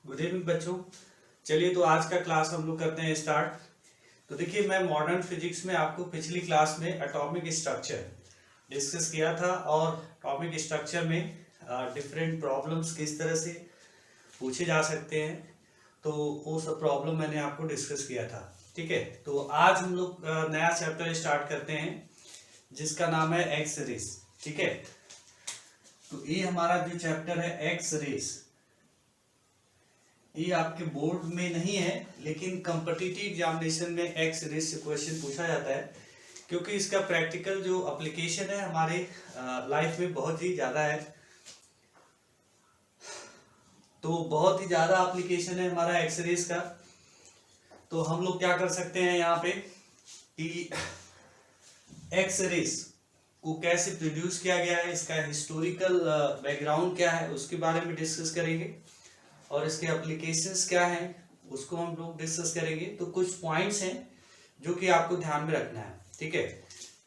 Good evening बच्चों। चलिए तो आज का क्लास हम लोग करते हैं स्टार्ट। तो देखिए, मैं मॉडर्न फिजिक्स में आपको पिछली क्लास में एटॉमिक स्ट्रक्चर डिस्कस किया था और एटॉमिक स्ट्रक्चर में डिफरेंट प्रॉब्लम्स किस तरह से पूछे जा सकते हैं, तो वो सब प्रॉब्लम मैंने आपको डिस्कस किया था। ठीक है, तो आज हम लोग नया चैप्टर स्टार्ट करते हैं जिसका नाम है एक्स रेस। ठीक है, तो ये हमारा जो चैप्टर है एक्स रेस, ये आपके बोर्ड में नहीं है लेकिन कॉम्पिटिटिव एग्जामिनेशन में एक्स रेस से क्वेश्चन पूछा जाता है, क्योंकि इसका प्रैक्टिकल जो एप्लीकेशन है हमारे लाइफ में बहुत ही ज़्यादा है। तो बहुत ही ज़्यादा एप्लीकेशन है हमारा एक्स रेस का। तो हम लोग क्या कर सकते हैं यहाँ पे कि एक्स रेस को कैसे प्रोड्यूस किया गया है, इसका हिस्टोरिकल बैकग्राउंड क्या है, उसके बारे में डिस्कस करेंगे और इसके एप्लीकेशंस क्या हैं उसको हम लोग डिस्कस करेंगे। तो कुछ पॉइंट्स हैं जो कि आपको ध्यान में रखना है। ठीक है,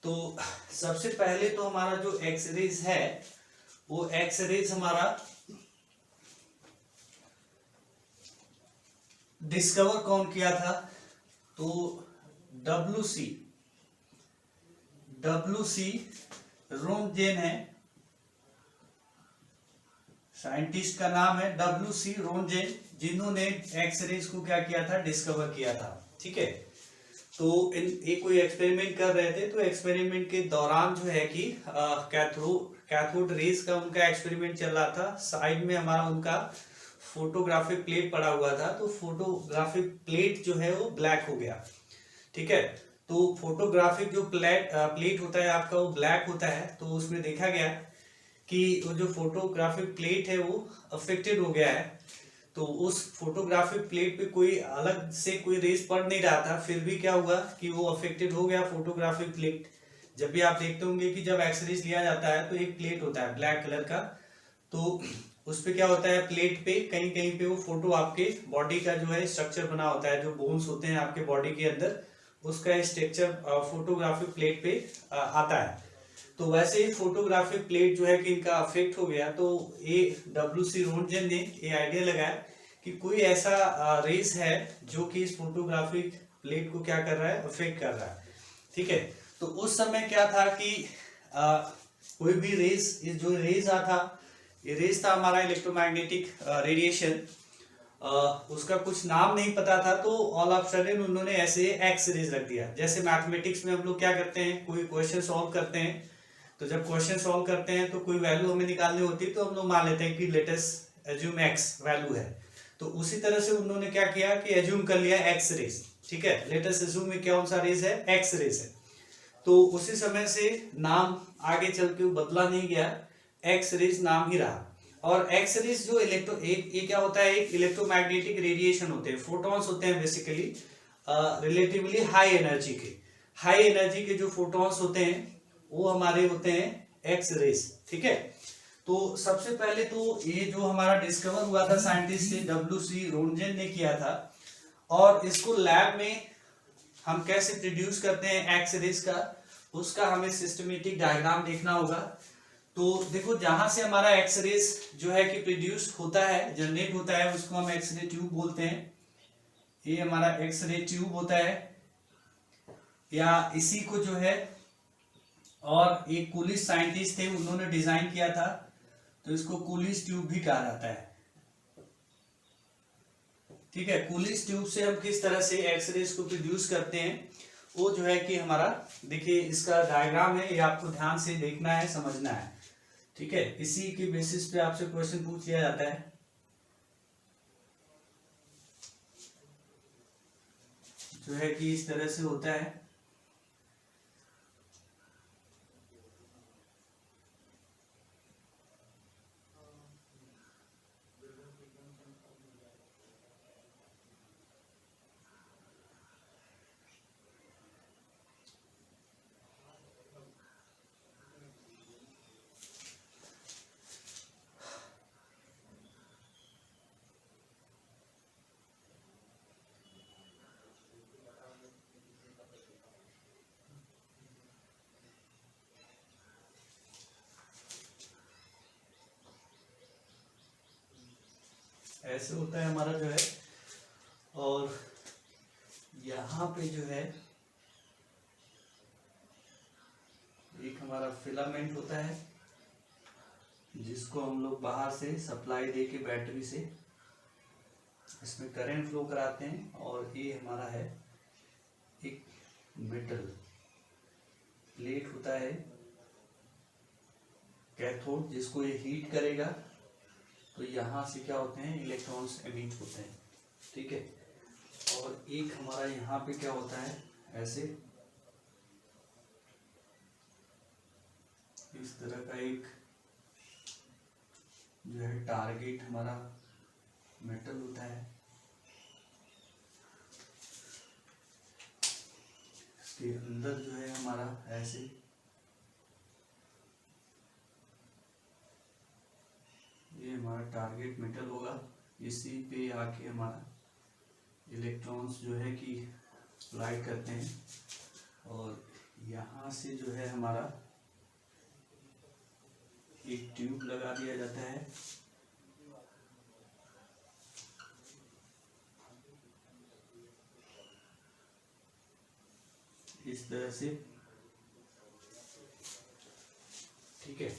तो सबसे पहले तो हमारा जो एक्स रेज है वो एक्स रेज हमारा डिस्कवर कौन किया था, तो डब्ल्यू सी रोन्टजेन है, साइंटिस्ट का नाम है डब्ल्यू.सी. रोन्टजेन, जिन्होंने एक्स रेज को क्या किया था, डिस्कवर किया था। ठीक है, तो ये कोई एक्सपेरिमेंट कर रहे थे, तो एक्सपेरिमेंट के दौरान जो है कि कैथोड रेज का उनका एक्सपेरिमेंट चल रहा था। साइड में हमारा उनका फोटोग्राफिक प्लेट पड़ा हुआ था, तो फोटोग्राफिक प्लेट जो है वो ब्लैक हो गया। ठीक है, तो फोटोग्राफिक जो प्लेट होता है आपका वो ब्लैक होता है, तो उसमें देखा गया कि वो जो फोटोग्राफिक प्लेट है वो अफेक्टेड हो गया है। तो उस फोटोग्राफिक प्लेट पे कोई अलग से कोई रेस पड़ नहीं रहा था, फिर भी क्या हुआ कि वो अफेक्टेड हो गया फोटोग्राफिक प्लेट। जब भी आप देखते होंगे कि जब एक्सरेज लिया जाता है तो एक प्लेट होता है ब्लैक कलर का, तो उस पे क्या होता है, प्लेट पे कहीं कहीं पे वो फोटो आपके बॉडी का जो है स्ट्रक्चर बना होता है, जो बोन्स होते हैं आपके बॉडी के अंदर, उसका स्ट्रक्चर फोटोग्राफिक प्लेट पे आता है। तो वैसे ही फोटोग्राफिक प्लेट जो है कि इनका अफेक्ट हो गया, तो ये डब्ल्यू.सी. रोन्टजेन ने ये आइडिया लगाया कि कोई ऐसा रेस है जो कि इस फोटोग्राफिक प्लेट को क्या कर रहा है, अफेक्ट कर रहा है। ठीक है, तो उस समय क्या था कि कोई भी रेस, ये जो रेस आ था, ये रेस था हमारा इलेक्ट्रोमैग्नेटिक रेडिएशन, उसका कुछ नाम नहीं पता था, तो ऑल ऑफ सडन उन्होंने ऐसे एक्स रेज रख दिया। जैसे मैथमेटिक्स में हम लोग क्या करते हैं, कोई क्वेश्चन सॉल्व करते हैं, तो जब क्वेश्चन सॉल्व करते हैं तो कोई वैल्यू हमें निकालनी होती है, तो हम लोग मान लेते हैं कि let us assume x value है। तो उसी तरह से उन्होंने क्या किया कि एज्यूम कर लिया एक्स रेज। ठीक है, लेट अस एज्यूम में कौन सा रेज है, एक्स रेज है। तो उसी समय से नाम आगे चल के बदला नहीं गया, एक्स रेज नाम ही रहा। और एक्स रेज जो ये क्या होता है, एक इलेक्ट्रोमैग्नेटिक रेडिएशन होते हैं, फोटॉन्स होते हैं बेसिकली रिलेटिवली हाई एनर्जी के जो फोटॉन्स होते हैं वो हमारे होते हैं एक्स रेज। ठीक है, तो सबसे पहले तो ये जो हमारा डिस्कवर हुआ था साइंटिस्ट डब्ल्यू.सी. रोन्टजेन ने किया था, और इसको लैब में हम कैसे प्रोड्यूस करते हैं एक्स रेज का, उसका हमें सिस्टमेटिक डायग्राम देखना होगा। तो देखो, जहां से हमारा एक्स रेज जो है कि प्रोड्यूस होता है, जनरेट होता है, उसको हम एक्स रे ट्यूब बोलते हैं। ये हमारा एक्स रे ट्यूब होता है, या इसी को जो है, और एक कूलिश साइंटिस्ट थे, उन्होंने डिजाइन किया था, तो इसको कूलिश ट्यूब भी कहा जाता है। ठीक है, कूलिश ट्यूब से हम किस तरह से एक्स रेज को प्रोड्यूस करते हैं, वो जो है कि हमारा, देखिए इसका डायग्राम है, ये आपको ध्यान से देखना है, समझना है। ठीक है, इसी के बेसिस पे आपसे क्वेश्चन पूछ लिया जाता है, जो है कि इस तरह से होता है। ऐसे होता है हमारा जो है। और यहाँ पे जो है एक हमारा फिलामेंट होता है जिसको हम लोग बाहर से सप्लाई दे के बैटरी से इसमें करंट फ्लो कराते हैं। और ये हमारा है एक मेटल प्लेट होता है कैथोड, जिसको ये हीट करेगा तो यहाँ से क्या होते हैं, इलेक्ट्रॉन्स एमिट होते हैं। ठीक है। और एक हमारा यहाँ पे क्या होता है, ऐसे इस तरह का एक जो है टारगेट हमारा मेटल होता है। इसके अंदर जो है हमारा ऐसे ये हमारा टारगेट मेटल होगा। इसी पे आके हमारा इलेक्ट्रॉन्स जो है कि लाइट करते हैं। और यहाँ से जो है हमारा एक ट्यूब लगा दिया जाता है। इस तरह से। ठीक है।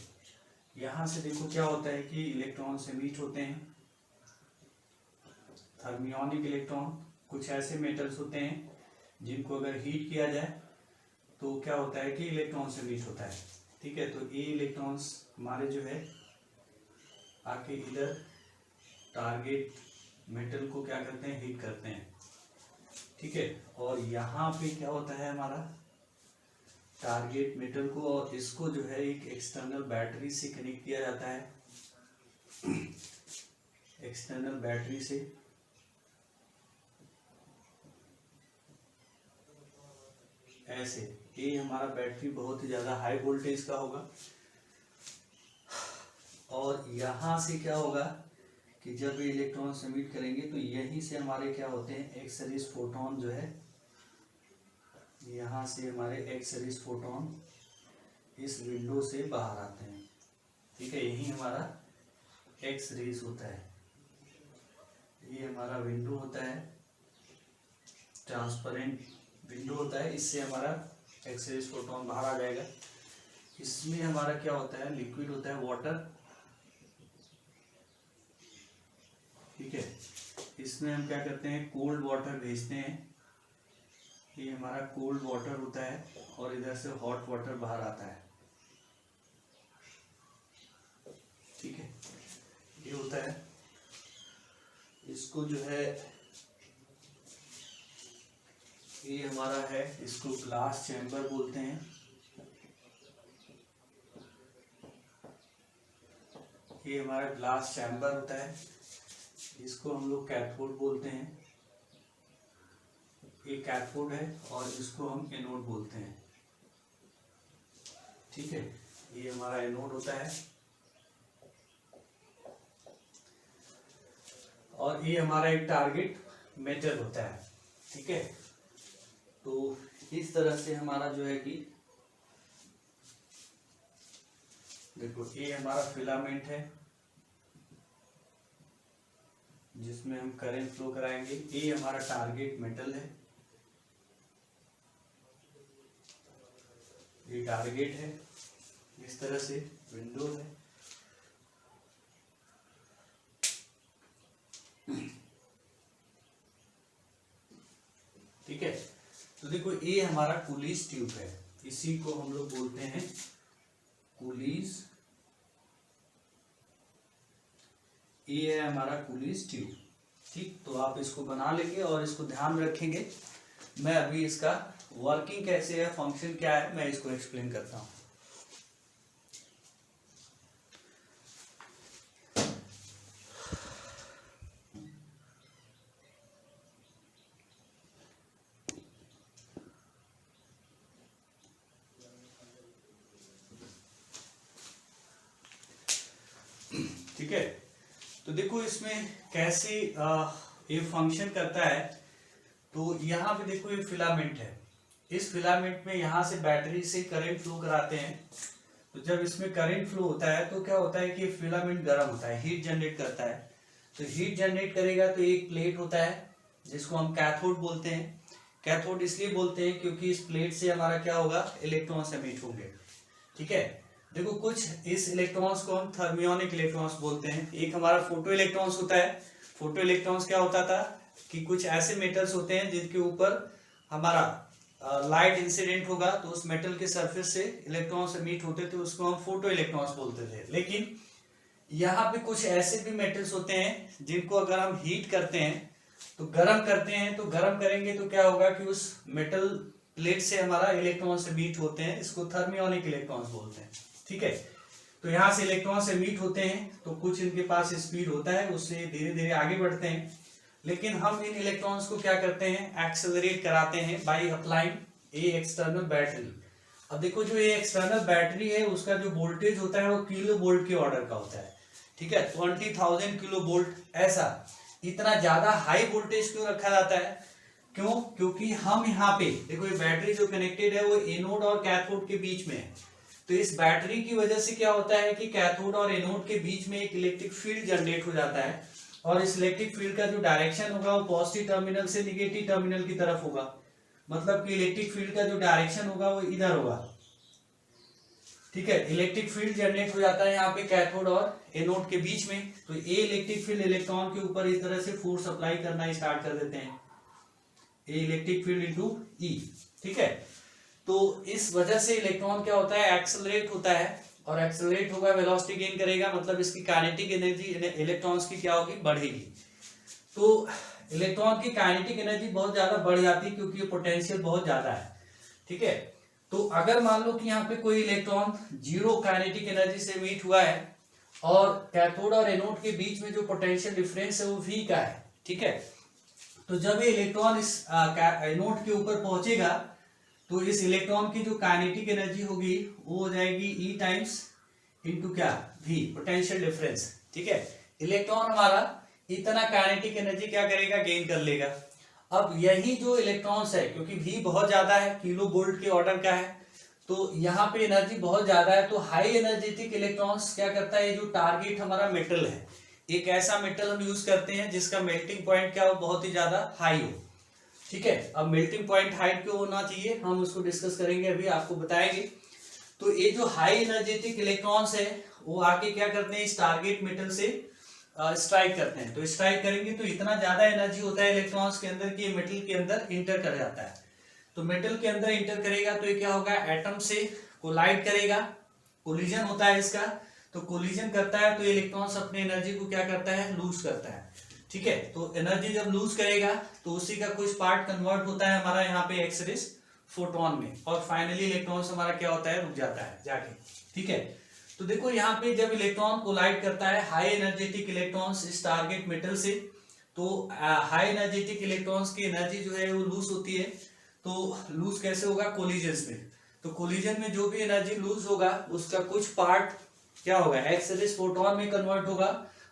यहाँ से देखो क्या होता है कि इलेक्ट्रॉन्स एमिट होते हैं, थर्मियोनिक इलेक्ट्रॉन। कुछ ऐसे मेटल्स होते हैं जिनको अगर हीट किया जाए तो क्या होता है कि इलेक्ट्रॉन्स एमिट होता है। ठीक है। तो ये इलेक्ट्रॉन्स हमारे जो है आके इधर टारगेट मेटल को क्या करते हैं, हीट करते हैं। ठीक है। और यहाँ पे क्या होता है हमारा टारगेट मेटल को, और इसको जो है एक एक्सटर्नल बैटरी से कनेक्ट किया जाता है। एक्सटर्नल बैटरी से ऐसे। ये हमारा बैटरी बहुत ही ज्यादा हाई वोल्टेज का होगा। और यहाँ से क्या होगा कि जब ये इलेक्ट्रॉन एमिट करेंगे तो यहीं से हमारे क्या होते हैं, एक्स सीरीज फोटोन जो है, यहाँ से हमारे एक्स सीरीज फोटोन इस विंडो से बाहर आते हैं। ठीक है। यही हमारा एक्स सीरीज होता है। ये हमारा विंडो होता है, ट्रांसपेरेंट विंडो होता है। इससे हमारा एक्स सीरीज फोटोन बाहर आ जाएगा। इसमें हमारा क्या होता है, लिक्विड होता है वाटर। ठीक है। इसमें हम क्या करते हैं, कोल्ड वाटर भेजते हैं। ये हमारा कोल्ड वाटर होता है और इधर से हॉट वाटर बाहर आता है। ठीक है। ये होता है। इसको जो है ये हमारा है, इसको ग्लास चैम्बर बोलते हैं। ये हमारा ग्लास चैम्बर होता है, इसको हम लोग कैथोड बोलते हैं। ये कैथोड है और इसको हम एनोड बोलते हैं। ठीक है। ये हमारा एनोड होता है और ये हमारा एक टारगेट मेटल होता है। ठीक है। तो इस तरह से हमारा जो है कि देखो ये हमारा फिलामेंट है जिसमें हम करंट फ्लो कराएंगे। ये हमारा टारगेट मेटल है, ये टारगेट है। इस तरह से विंडो है। ठीक है। तो देखो ये हमारा कूलिज ट्यूब है, इसी को हम लोग बोलते हैं कूलिज। ये है हमारा कूलिज ट्यूब। ठीक। तो आप इसको बना लेंगे और इसको ध्यान रखेंगे। मैं अभी इसका वर्किंग कैसे है, फंक्शन क्या है, मैं इसको एक्सप्लेन करता हूं। ठीक है। तो देखो इसमें कैसे ये फंक्शन करता है। तो यहाँ पे देखो ये फिलामेंट है। इस फिलामेंट में यहाँ से बैटरी से करंट फ्लो कराते हैं। तो जब इसमें करंट फ्लो होता है तो क्या होता है कि फिलामेंट गर्म होता है, हीट जनरेट करता है। तो हीट जनरेट करेगा तो एक प्लेट होता है जिसको हम कैथोड बोलते हैं। कैथोड इसलिए बोलते हैं क्योंकि इस प्लेट से हमारा क्या होगा, इलेक्ट्रॉन्स एमिट होंगे। ठीक है, देखो कुछ इस इलेक्ट्रॉन्स को हम थर्मियोनिक इलेक्ट्रॉन्स बोलते हैं। एक हमारा फोटो इलेक्ट्रॉन्स होता है। फोटो इलेक्ट्रॉन्स क्या होता था कि कुछ ऐसे मेटल्स होते हैं जिनके ऊपर हमारा लाइट इंसिडेंट होगा तो उस मेटल के सरफेस से इलेक्ट्रॉन्स एमिट होते थे, उसको हम फोटो इलेक्ट्रॉन्स बोलते थे। लेकिन यहाँ पे कुछ ऐसे भी मेटल्स होते हैं जिनको अगर हम हीट करते हैं तो गर्म करते हैं, तो गर्म करेंगे तो क्या होगा कि उस मेटल प्लेट से हमारा इलेक्ट्रॉन्स एमिट होते हैं, इसको थर्मियोनिक इलेक्ट्रॉन्स बोलते हैं। ठीक है, तो यहाँ से इलेक्ट्रॉन्स एमिट होते हैं तो कुछ इनके पास स्पीड होता है, उससे धीरे धीरे आगे बढ़ते हैं। लेकिन हम इन इलेक्ट्रॉन्स को क्या करते हैं, एक्सेलरेट कराते हैं by applying A external battery. अब देखो जो ये एक्सटर्नल बैटरी है उसका जो वोल्टेज होता है वो किलो वोल्ट के ऑर्डर का होता है। ठीक है, 20,000 किलो वोल्ट। ऐसा इतना ज्यादा हाई वोल्टेज क्यों रखा जाता है, क्यों, क्योंकि हम यहाँ पे देखो ये बैटरी जो कनेक्टेड है वो एनोड और कैथोड के बीच में है। तो इस बैटरी की वजह से क्या होता है कि कैथोड और एनोड के बीच में एक इलेक्ट्रिक फील्ड जनरेट हो जाता है और इस इलेक्ट्रिक फील्ड का जो डायरेक्शन होगा वो पॉजिटिव टर्मिनल से निगेटिव टर्मिनल की तरफ होगा। मतलब कि इलेक्ट्रिक फील्ड का जो डायरेक्शन होगा वो इधर होगा। ठीक है, इलेक्ट्रिक फील्ड जनरेट हो जाता है यहाँ पे कैथोड और एनोड के बीच में। तो ए इलेक्ट्रिक फील्ड इलेक्ट्रॉन के ऊपर इस तरह से फोर्स अप्लाई करना स्टार्ट कर देते हैं, ए इलेक्ट्रिक फील्ड इनटू ई। ठीक है, तो इस वजह से इलेक्ट्रॉन क्या होता है, एक्सेलरेट होता है और एक्सेलरेट होगा वेलोसिटी गेन करेगा, मतलब इसकी काइनेटिक एनर्जी इलेक्ट्रॉन्स की क्या होगी, बढ़ेगी। तो इलेक्ट्रॉन की काइनेटिक एनर्जी बहुत ज्यादा बढ़ जाती है क्योंकि ये पोटेंशियल बहुत ज्यादा है। ठीक है, तो अगर मान लो कि यहाँ पे कोई इलेक्ट्रॉन जीरो काइनेटिक एनर्जी से मीट हुआ है और कैथोड और एनोड के बीच में जो पोटेंशियल डिफरेंस है वो v का है। ठीक है, तो जब ये इलेक्ट्रॉन इस एनोड के ऊपर पहुंचेगा तो इस इलेक्ट्रॉन की जो काइनेटिक एनर्जी होगी वो हो जाएगी E टाइम्स इंटू क्या, v, पोटेंशियल डिफरेंस। ठीक है, इलेक्ट्रॉन हमारा इतना काइनेटिक एनर्जी क्या करेगा, गेन कर लेगा। अब यही जो इलेक्ट्रॉन्स है, क्योंकि v बहुत ज्यादा है, किलो वोल्ट के ऑर्डर का है, तो यहाँ पे एनर्जी बहुत ज्यादा है, तो हाई एनर्जेटिक इलेक्ट्रॉन्स क्या करता है, ये जो टारगेट हमारा मेटल है, एक ऐसा मेटल हम यूज करते हैं जिसका मेल्टिंग पॉइंट क्या हो, बहुत ही ज्यादा हाई हो। ठीक है, अब मेल्टिंग पॉइंट हाइट क्यों होना चाहिए हम उसको डिस्कस करेंगे, अभी आपको बताएंगे। तो ये जो हाई एनर्जेटिक इलेक्ट्रॉन्स है वो आके क्या करते हैं, इस टारगेट मेटल से स्ट्राइक करते हैं। तो स्ट्राइक करेंगे तो इतना ज्यादा एनर्जी होता है इलेक्ट्रॉन्स के अंदर कि मेटल के अंदर इंटर कर जाता है। तो मेटल के अंदर इंटर करेगा तो ये क्या होगा, एटम से कोलाइड करेगा, कोलिजन होता है इसका। तो कोलिजन करता है तो इलेक्ट्रॉन्स अपने एनर्जी को क्या करता है, लूज करता है। ठीक है, तो एनर्जी जब लूज करेगा तो उसी का कुछ पार्ट कन्वर्ट होता है हमारा यहाँ पे एक्स रेज फोटोन में, और फाइनली इलेक्ट्रॉन्स हमारा क्या होता है, रुक जाता है जाके। ठीक है, तो देखो यहाँ पे जब इलेक्ट्रॉन कोलाइड करता है हाई एनर्जेटिक इलेक्ट्रॉन्स इस टारगेट मेटल से, तो हाई एनर्जेटिक इलेक्ट्रॉन्स की एनर्जी जो है वो लूज होती है। तो लूज कैसे होगा, कोलिजन में। तो कोलिजन में जो भी एनर्जी लूज होगा उसका कुछ पार्ट क्या होगा, एक्स रेज फोटोन में कन्वर्ट होगा,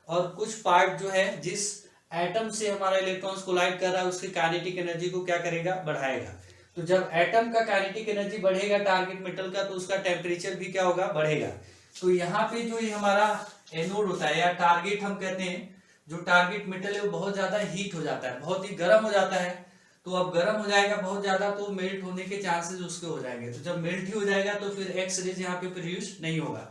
और कुछ पार्ट जो है जिस एटम से हमारा इलेक्ट्रॉन्स कोलाइड कर रहा है उसकी काइनेटिक एनर्जी को क्या करेगा, बढ़ाएगा। तो जब एटम का काइनेटिक एनर्जी बढ़ेगा टारगेट मेटल का, तो उसका टेम्परेचर भी क्या होगा, बढ़ेगा। तो यहाँ पे जो ये हमारा एनोड होता है या टारगेट हम कहते हैं, जो टारगेट मेटल है वो बहुत ज्यादा हीट हो जाता है, बहुत ही गर्म हो जाता है। तो अब गर्म हो जाएगा बहुत ज्यादा तो मेल्ट होने के चांसेस उसके हो जाएंगे। तो जब मेल्ट ही हो जाएगा तो फिर एक्स रेज यहाँ पे प्रोड्यूस नहीं होगा।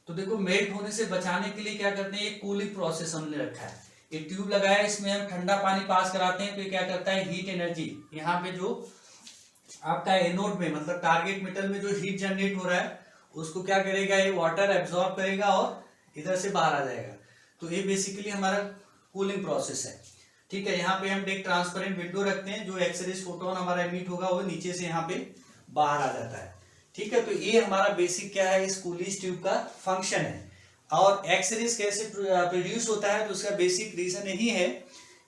तो देखो मेल्ट होने से बचाने के लिए क्या करते हैं, एक कूलिंग प्रोसेस हमने रखा है, ये ट्यूब लगाया है, इसमें हम ठंडा पानी पास कराते हैं तो ये क्या करता है, हीट एनर्जी यहाँ पे जो आपका एनोड में मतलब टारगेट मेटल में जो हीट जनरेट हो रहा है उसको क्या करेगा, ये वाटर एब्जॉर्ब करेगा और इधर से बाहर आ जाएगा। तो ये बेसिकली हमारा कूलिंग प्रोसेस है। ठीक है, यहाँ पे हम एक ट्रांसपेरेंट विंडो रखते हैं, जो एक्सरेज फोटोन हमारा एमिट होगा वो नीचे से यहाँ पे बाहर आ जाता है। ठीक है, तो ये हमारा बेसिक क्या है, इस कूलिंग ट्यूब का फंक्शन है। और एक्सरेज कैसे प्रोड्यूस होता है, तो उसका बेसिक रीजन यही है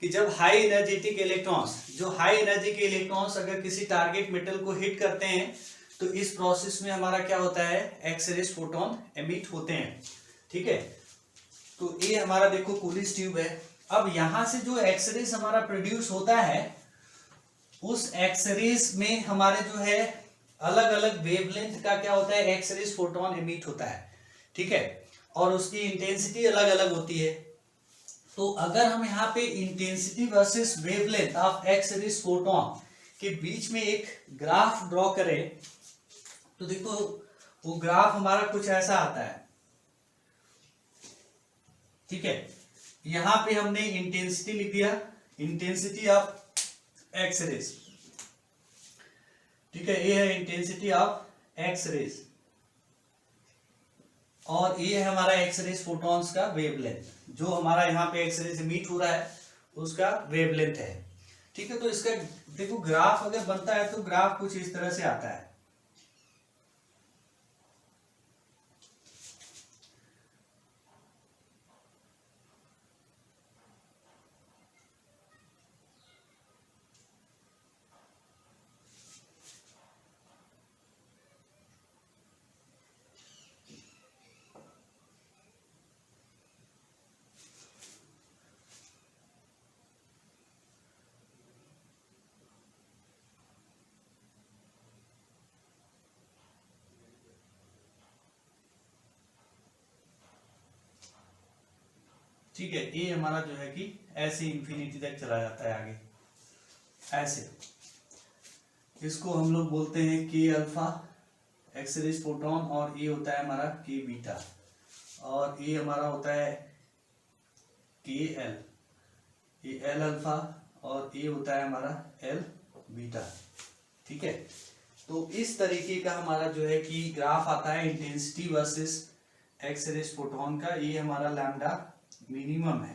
कि जब हाई एनर्जेटिक इलेक्ट्रॉन्स, जो हाई एनर्जी के इलेक्ट्रॉन्स अगर किसी टारगेट मेटल को हिट करते हैं तो इस प्रोसेस में हमारा क्या होता है, एक्सरेज फोटोन एमिट होते हैं। ठीक है, तो ये हमारा देखो कूलिंग ट्यूब है। अब यहां से जो एक्सरेज हमारा प्रोड्यूस होता है उस एक्सरेज में हमारे जो है अलग अलग वेवलेंथ का क्या होता है, एक्सरेज फोटोन एमिट होता है। ठीक है, और उसकी इंटेंसिटी अलग अलग होती है। तो अगर हम यहाँ पे intensity versus wavelength of X rays photon के बीच में एक ग्राफ ड्रॉ करें तो देखो वो ग्राफ हमारा कुछ ऐसा आता है, ठीक है। यहां पे हमने इंटेंसिटी लिख दिया, इंटेंसिटी ऑफ एक्स रेज, ठीक है, ये है इंटेंसिटी ऑफ एक्स रेज और ये है हमारा एक्स रेज फोटॉन्स का वेवलेंथ, जो हमारा यहाँ पे एक्स रेज मीट हो रहा है उसका वेवलेंथ है, ठीक है। तो इसका देखो ग्राफ अगर बनता है तो ग्राफ कुछ इस तरह से आता है, ठीक है। ये हमारा जो है कि ऐसे इंफिनिटी तक चला जाता है आगे ऐसे, इसको हम लोग बोलते हैं के अल्फा एक्स रेज फोटोन और ये होता है हमारा के बीटा और ये हमारा होता है के एल, ये एल अल्फा और ये होता है हमारा एल बीटा, ठीक है। तो इस तरीके का हमारा जो है कि ग्राफ आता है intensity versus X rays photon का। ये हमारा लैम्डा मिनिमम है,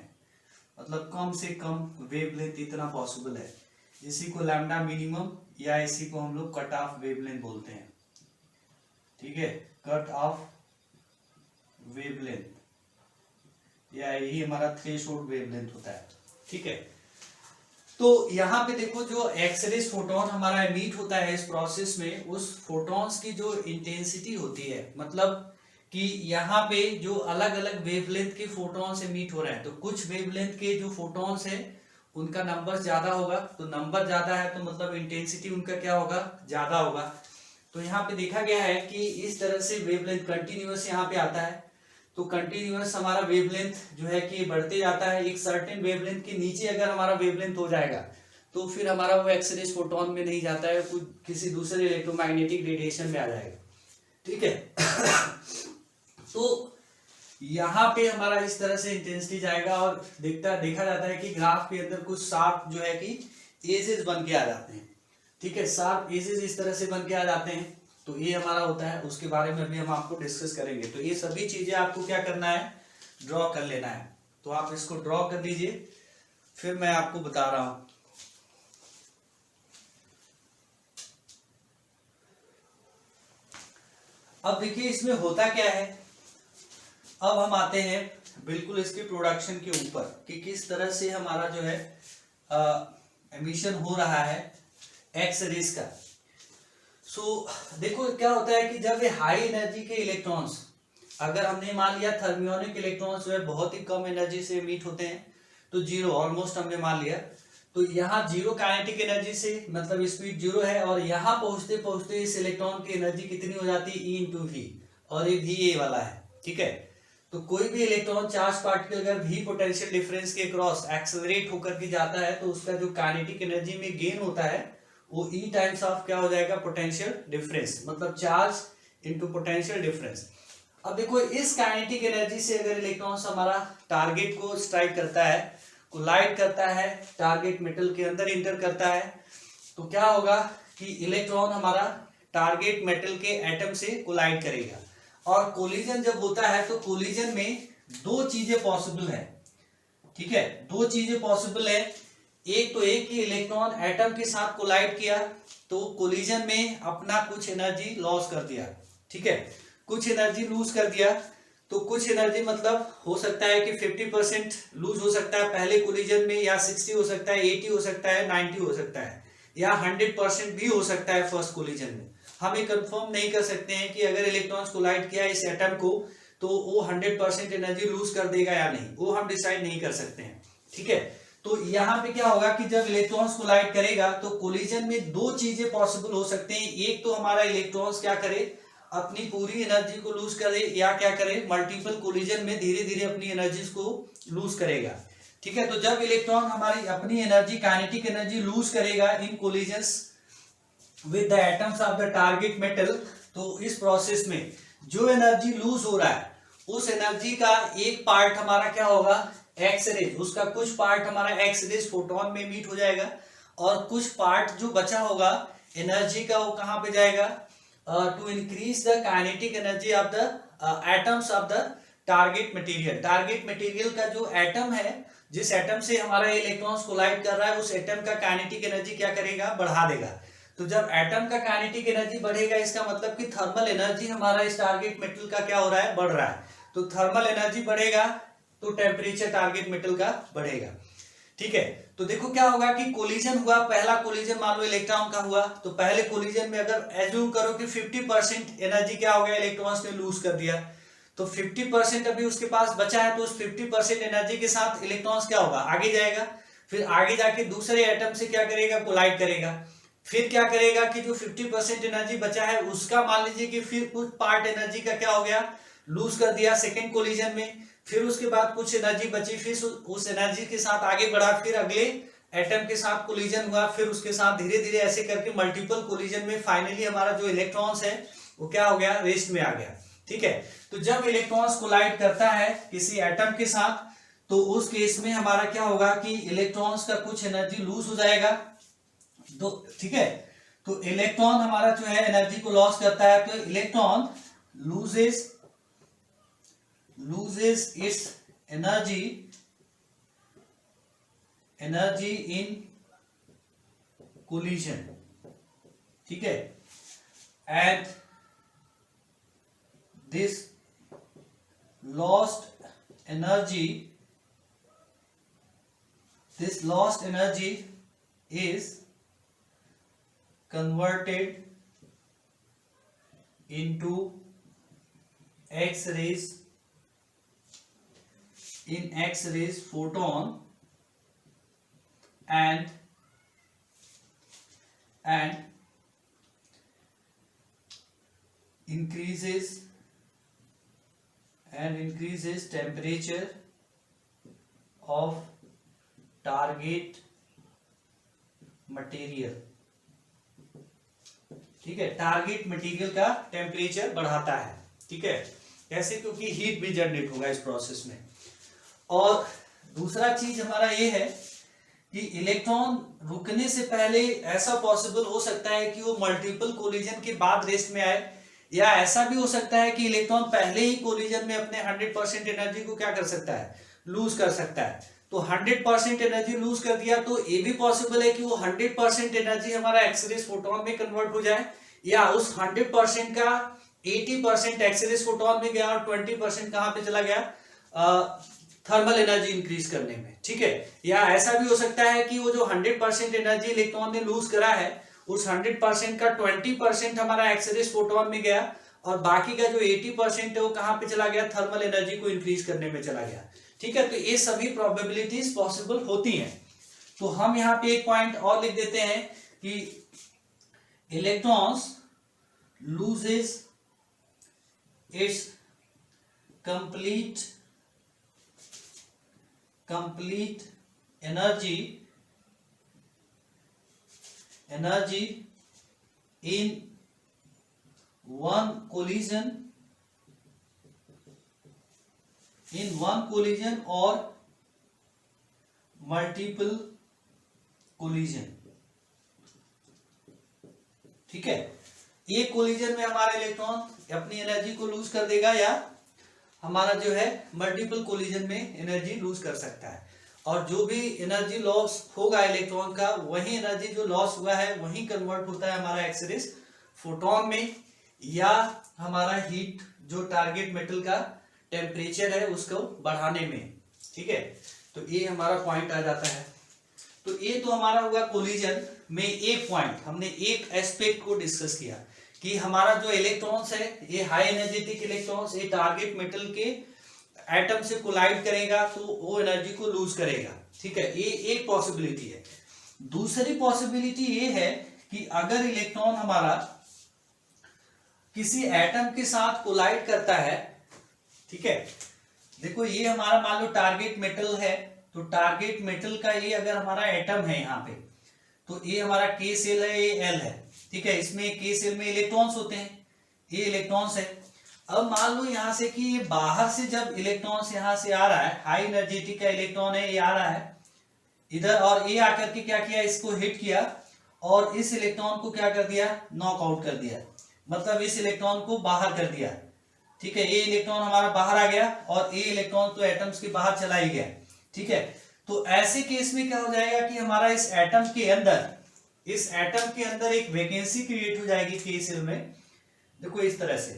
मतलब कम से कम वेवलेंथ इतना पॉसिबल है, इसी को लैम्डा मिनिमम या इसी को हम लोग कट ऑफ वेवलेंथ बोलते हैं, ठीक है, कट ऑफ वेवलेंथ या यही हमारा थ्रेशोल्ड वेवलेंथ होता है, ठीक है। तो यहाँ पे देखो जो एक्स रेज फोटोन हमारा एमिट होता है इस प्रोसेस में, उस फोटॉन्स की जो इंटेंसिटी होती है, मतलब कि यहाँ पे जो अलग अलग वेवलेंथ के फोटॉन्स एमिट हो रहे हैं, तो कुछ वेवलेंथ के जो फोटॉन्स है उनका नंबर ज्यादा होगा, तो नंबर ज्यादा है तो मतलब इंटेंसिटी उनका क्या होगा, ज्यादा होगा। तो यहाँ पे देखा गया है कि इस तरह से वेवलेंथ कंटिन्यूअस यहाँ पे आता है, तो कंटिन्यूअस हमारा वेवलेंथ जो है कि बढ़ते जाता है, एक सर्टेन वेवलेंथ के नीचे अगर हमारा वेवलेंथ हो जाएगा तो फिर हमारा वो एक्स रेज फोटोन में नहीं जाता है, कुछ किसी दूसरे इलेक्ट्रोमैग्नेटिक रेडिएशन में आ जाएगा, ठीक है। तो यहाँ पे हमारा इस तरह से इंटेंसिटी जाएगा और देखा जाता है कि ग्राफ के अंदर कुछ शार्प जो है कि एजेस बन के आ जाते हैं, ठीक है, शार्प एजेस इस तरह से बन के आ जाते हैं, तो ये हमारा होता है, उसके बारे में भी हम आपको डिस्कस करेंगे। तो ये सभी चीजें आपको क्या करना है, ड्रॉ कर लेना है, तो आप इसको ड्रॉ कर लीजिए, फिर मैं आपको बता रहा हूं। अब देखिए इसमें होता क्या है, अब हम आते हैं बिल्कुल इसके प्रोडक्शन के ऊपर कि किस तरह से हमारा जो है एमिशन हो रहा है एक्स रेज का। सो देखो क्या होता है कि जब ये हाई एनर्जी के इलेक्ट्रॉन्स, अगर हमने मान लिया थर्मियोनिक इलेक्ट्रॉन्स जो है बहुत ही कम एनर्जी से एमिट होते हैं, तो जीरो ऑलमोस्ट हमने मान लिया, तो यहाँ जीरो काइनेटिक एनर्जी से मतलब स्पीड जीरो है, और यहाँ पहुंचते पहुंचते इस इलेक्ट्रॉन की एनर्जी कितनी हो जाती है, ई इंटू वी, और ये वी ए वाला है, ठीक है। तो कोई भी इलेक्ट्रॉन चार्ज पार्टिकल अगर वी पोटेंशियल डिफरेंस के क्रॉस एक्सेलरेट होकर के जाता है तो उसका जो काइनेटिक एनर्जी में गेन होता है वो ई टाइम्स ऑफ क्या हो जाएगा, पोटेंशियल डिफरेंस, मतलब चार्ज इनटू पोटेंशियल डिफरेंस। अब देखो इस काइनेटिक एनर्जी से अगर इलेक्ट्रॉन हमारा टारगेट को स्ट्राइक करता है, कोलाइड करता है, टारगेट मेटल के अंदर इंटर करता है, तो क्या होगा कि इलेक्ट्रॉन हमारा टारगेट मेटल के एटम से कोलाइड करेगा, और कोलिजन जब होता है तो कोलिजन में दो चीजें पॉसिबल है, ठीक है, दो चीजें पॉसिबल है। एक तो एक कि इलेक्ट्रॉन एटम के साथ कोलाइड किया तो कोलिजन में अपना कुछ एनर्जी लॉस कर दिया, ठीक है, कुछ एनर्जी लूज कर दिया, तो कुछ एनर्जी मतलब हो सकता है कि 50% लूज हो सकता है पहले कोलिजन में, या 60 हो सकता है, 80 हो सकता है, 90 हो सकता है, या 100% भी हो सकता है फर्स्ट कोलिजन में। हम ये कंफर्म नहीं कर सकते हैं कि अगर इलेक्ट्रॉन्स कोलाइड किया इस एटम को तो वो 100% एनर्जी लूज कर देगा या नहीं, वो हम डिसाइड नहीं कर सकते हैं, ठीक है। तो यहाँ पे क्या होगा कि जब इलेक्ट्रॉन्स कोलाइड करेगा तो कोलिजन में दो चीजें पॉसिबल हो सकते हैं, एक तो हमारा इलेक्ट्रॉन्स क्या करे, अपनी पूरी एनर्जी को लूज करे, या क्या करे, मल्टीपल कोलिजन में धीरे धीरे अपनी एनर्जीज को लूज करेगा। ठीक है। तो जब इलेक्ट्रॉन हमारी अपनी एनर्जी, काइनेटिक एनर्जी लूज करेगा in collisions with the atoms of the target metal, तो इस प्रोसेस में जो एनर्जी लूज हो रहा है उस एनर्जी का एक पार्ट हमारा क्या होगा, एक्स रेज, उसका कुछ पार्ट हमारा एक्स रेज फोटोन में मीट हो जाएगा, और कुछ पार्ट जो बचा होगा एनर्जी का वो कहां पे जाएगा, to increase the kinetic energy of the atoms of the target material. Target material का जो एटम है, जिस एटम से हमारा इलेक्ट्रॉन्स कोलाइड कर रहा है, उस एटम का काइनेटिक एनर्जी क्या करेगा, बढ़ा देगा। तो जब एटम का काइनेटिक एनर्जी बढ़ेगा, इसका मतलब कि थर्मल एनर्जी हमारा इस टारगेट मेटल का क्या हो रहा है, बढ़ रहा है। तो थर्मल एनर्जी बढ़ेगा तो टेम्परेचर टारगेट मेटल का बढ़ेगा। ठीक है। तो देखो क्या होगा कि कोलिजन हुआ, पहला कोलिजन मान लो इलेक्ट्रॉन का हुआ, तो पहले कोलिजन में अगर एज्यूम करो कि 50% एनर्जी क्या हो गया, इलेक्ट्रॉन्स ने लूज कर दिया, तो 50% अभी उसके पास बचा है, तो उस 50% एनर्जी के साथ इलेक्ट्रॉन्स क्या होगा, आगे जाएगा, फिर आगे जाके दूसरे एटम से क्या करेगा, कोलाइड करेगा, फिर क्या करेगा कि जो 50% एनर्जी बचा है उसका मान लीजिए कि फिर कुछ पार्ट एनर्जी का क्या हो गया, लूज कर दिया सेकेंड कोलिजन में, फिर उसके बाद कुछ एनर्जी बची, फिर उस एनर्जी के साथ आगे बढ़ा, फिर अगले एटम के साथ कोलिजन हुआ, फिर उसके साथ धीरे धीरे ऐसे करके मल्टीपल कोलिजन में फाइनली हमारा जो इलेक्ट्रॉन्स है वो क्या हो गया, रेस्ट में आ गया। ठीक है। तो जब इलेक्ट्रॉन्स कोलाइड करता है किसी एटम के साथ, तो उस केस में हमारा क्या होगा कि इलेक्ट्रॉन्स का कुछ एनर्जी लूज हो जाएगा। तो ठीक है, तो इलेक्ट्रॉन हमारा जो है एनर्जी को लॉस करता है, तो electron loses its energy in collision। ठीक है। and this lost energy is converted into X-rays photon and increases temperature of target material. ठीक है, टारगेट मटेरियल का टेम्परेचर बढ़ाता है। ठीक है, कैसे, क्योंकि हीट भी जनरेट होगा इस प्रोसेस में। और दूसरा चीज हमारा ये है कि इलेक्ट्रॉन रुकने से पहले ऐसा पॉसिबल हो सकता है कि वो मल्टीपल कोलिजन के बाद रेस्ट में आए, या ऐसा भी हो सकता है कि इलेक्ट्रॉन पहले ही कोलिजन में अपने 100% एनर्जी को क्या कर सकता है, लूज कर सकता है। तो 100% एनर्जी लूज कर दिया, तो ये भी पॉसिबल है कि वो 100% एनर्जी हमारा एक्सरेज फोटोन में कन्वर्ट हो जाए, या उस 100% का 80% एक्सरेज फोटोन में गया और 20% कहां पे चला गया, थर्मल एनर्जी इंक्रीज करने में। ठीक है, या ऐसा भी हो सकता है कि वो जो 100% एनर्जी इलेक्ट्रॉन ने लूज करा है, उस 100% का 20% हमारा एक्सरेज फोटोन में गया, और बाकी का जो 80% है वो कहां पे चला गया, थर्मल एनर्जी को इंक्रीज करने में चला गया। ठीक है, तो ये सभी प्रोबेबिलिटीज पॉसिबल होती हैं। तो हम यहाँ पे एक पॉइंट और लिख देते हैं कि electrons loses it's complete energy in one collision or multiple collision। ठीक है, एक कोलिजन में हमारा इलेक्ट्रॉन अपनी एनर्जी को लूज कर देगा, या हमारा जो है मल्टीपल कोलिजन में एनर्जी लूज कर सकता है। और जो भी एनर्जी लॉस होगा इलेक्ट्रॉन का, वही एनर्जी जो लॉस हुआ है वही कन्वर्ट होता है हमारा एक्सरेज फोटोन में, या हमारा हीट जो टारगेट मेटल का टेम्परेचर है उसको बढ़ाने में। ठीक है, तो ये हमारा पॉइंट आ जाता है। तो ये तो हमारा हुआ कोलिजन में एक पॉइंट, हमने एक एस्पेक्ट को डिस्कस किया कि हमारा जो इलेक्ट्रॉन्स है, ये हाई एनर्जेटिक इलेक्ट्रॉन्स, ये टारगेट मेटल के एटम से कोलाइड करेगा तो वो एनर्जी को लूज करेगा। ठीक है, ये एक पॉसिबिलिटी है। दूसरी पॉसिबिलिटी ये है कि अगर इलेक्ट्रॉन हमारा किसी एटम के साथ कोलाइड करता है, ठीक है, देखो ये हमारा मान लो टारगेट मेटल है, तो टारगेट मेटल का ये अगर हमारा एटम है यहाँ पे, तो ये हमारा के सेल है, ये एल है, ठीक है। इसमें के सेल में इलेक्ट्रॉन्स होते हैं, ये इलेक्ट्रॉन्स है। अब मान लो यहाँ से कि ये बाहर से जब इलेक्ट्रॉन्स यहाँ से आ रहा है, हाई एनर्जेटिक का इलेक्ट्रॉन है, ये आ रहा है इधर, और ये आकर के क्या किया, इसको हिट किया और इस इलेक्ट्रॉन को क्या कर दिया, नॉकआउट कर दिया, मतलब इस इलेक्ट्रॉन को बाहर कर दिया, ठीक है। ये इलेक्ट्रॉन हमारा बाहर आ गया और ये इलेक्ट्रॉन तो एटम्स के बाहर चला ही गया, ठीक है। तो ऐसे केस में क्या हो जाएगा कि हमारा इस एटम के अंदर एक वैकेंसी क्रिएट हो जाएगी के सेल में, देखो इस तरह से,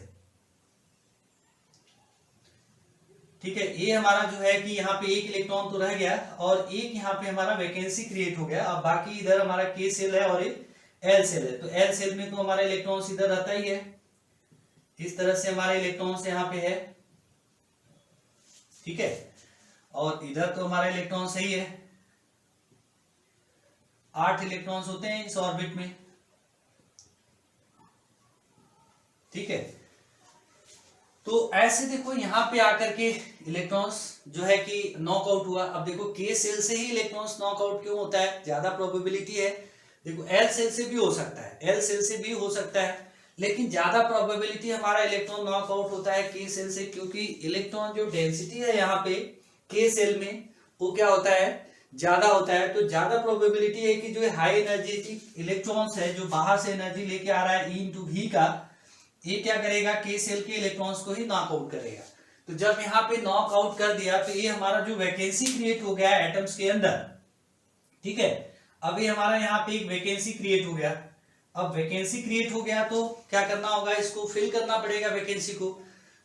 ठीक है। ये हमारा जो है कि यहाँ पे एक इलेक्ट्रॉन तो रह गया और एक यहाँ पे हमारा वैकेंसी क्रिएट हो गया। अब बाकी इधर हमारा के सेल है और एक एल सेल है, तो एल सेल में तो हमारा इलेक्ट्रॉन्स इधर रहता ही है, इस तरह से हमारे इलेक्ट्रॉन्स यहाँ पे है, ठीक है। और इधर तो हमारा इलेक्ट्रॉन सही है, 8 इलेक्ट्रॉन्स होते हैं इस ऑर्बिट में, ठीक है। तो ऐसे देखो यहाँ पे आकर के इलेक्ट्रॉन्स जो है कि नॉकआउट हुआ। अब देखो के सेल से ही इलेक्ट्रॉन्स नॉकआउट क्यों होता है, ज्यादा प्रोबेबिलिटी है। देखो एल सेल से भी हो सकता है, एल सेल से भी हो सकता है, लेकिन ज्यादा प्रोबेबिलिटी हमारा इलेक्ट्रॉन नॉकआउट होता है के सेल से, क्योंकि इलेक्ट्रॉन जो डेंसिटी है यहाँ पे के सेल में वो क्या होता है, ज्यादा होता है। तो ज्यादा प्रोबेबिलिटी है कि जो हाई एनर्जेटिक इलेक्ट्रॉन्स है जो बाहर से एनर्जी लेके आ रहा है E/V का, ये क्या करेगा, के सेल के इलेक्ट्रॉन्स को ही नॉकआउट करेगा। तो जब यहाँ पे नॉकआउट कर दिया तो ये हमारा जो वैकेंसी क्रिएट हो गया एटम्स के अंदर, ठीक है। अभी हमारा यहाँ पे एक वैकेंसी क्रिएट हो गया। अब वैकेंसी क्रिएट हो गया तो क्या करना होगा, इसको फिल करना पड़ेगा वैकेंसी को।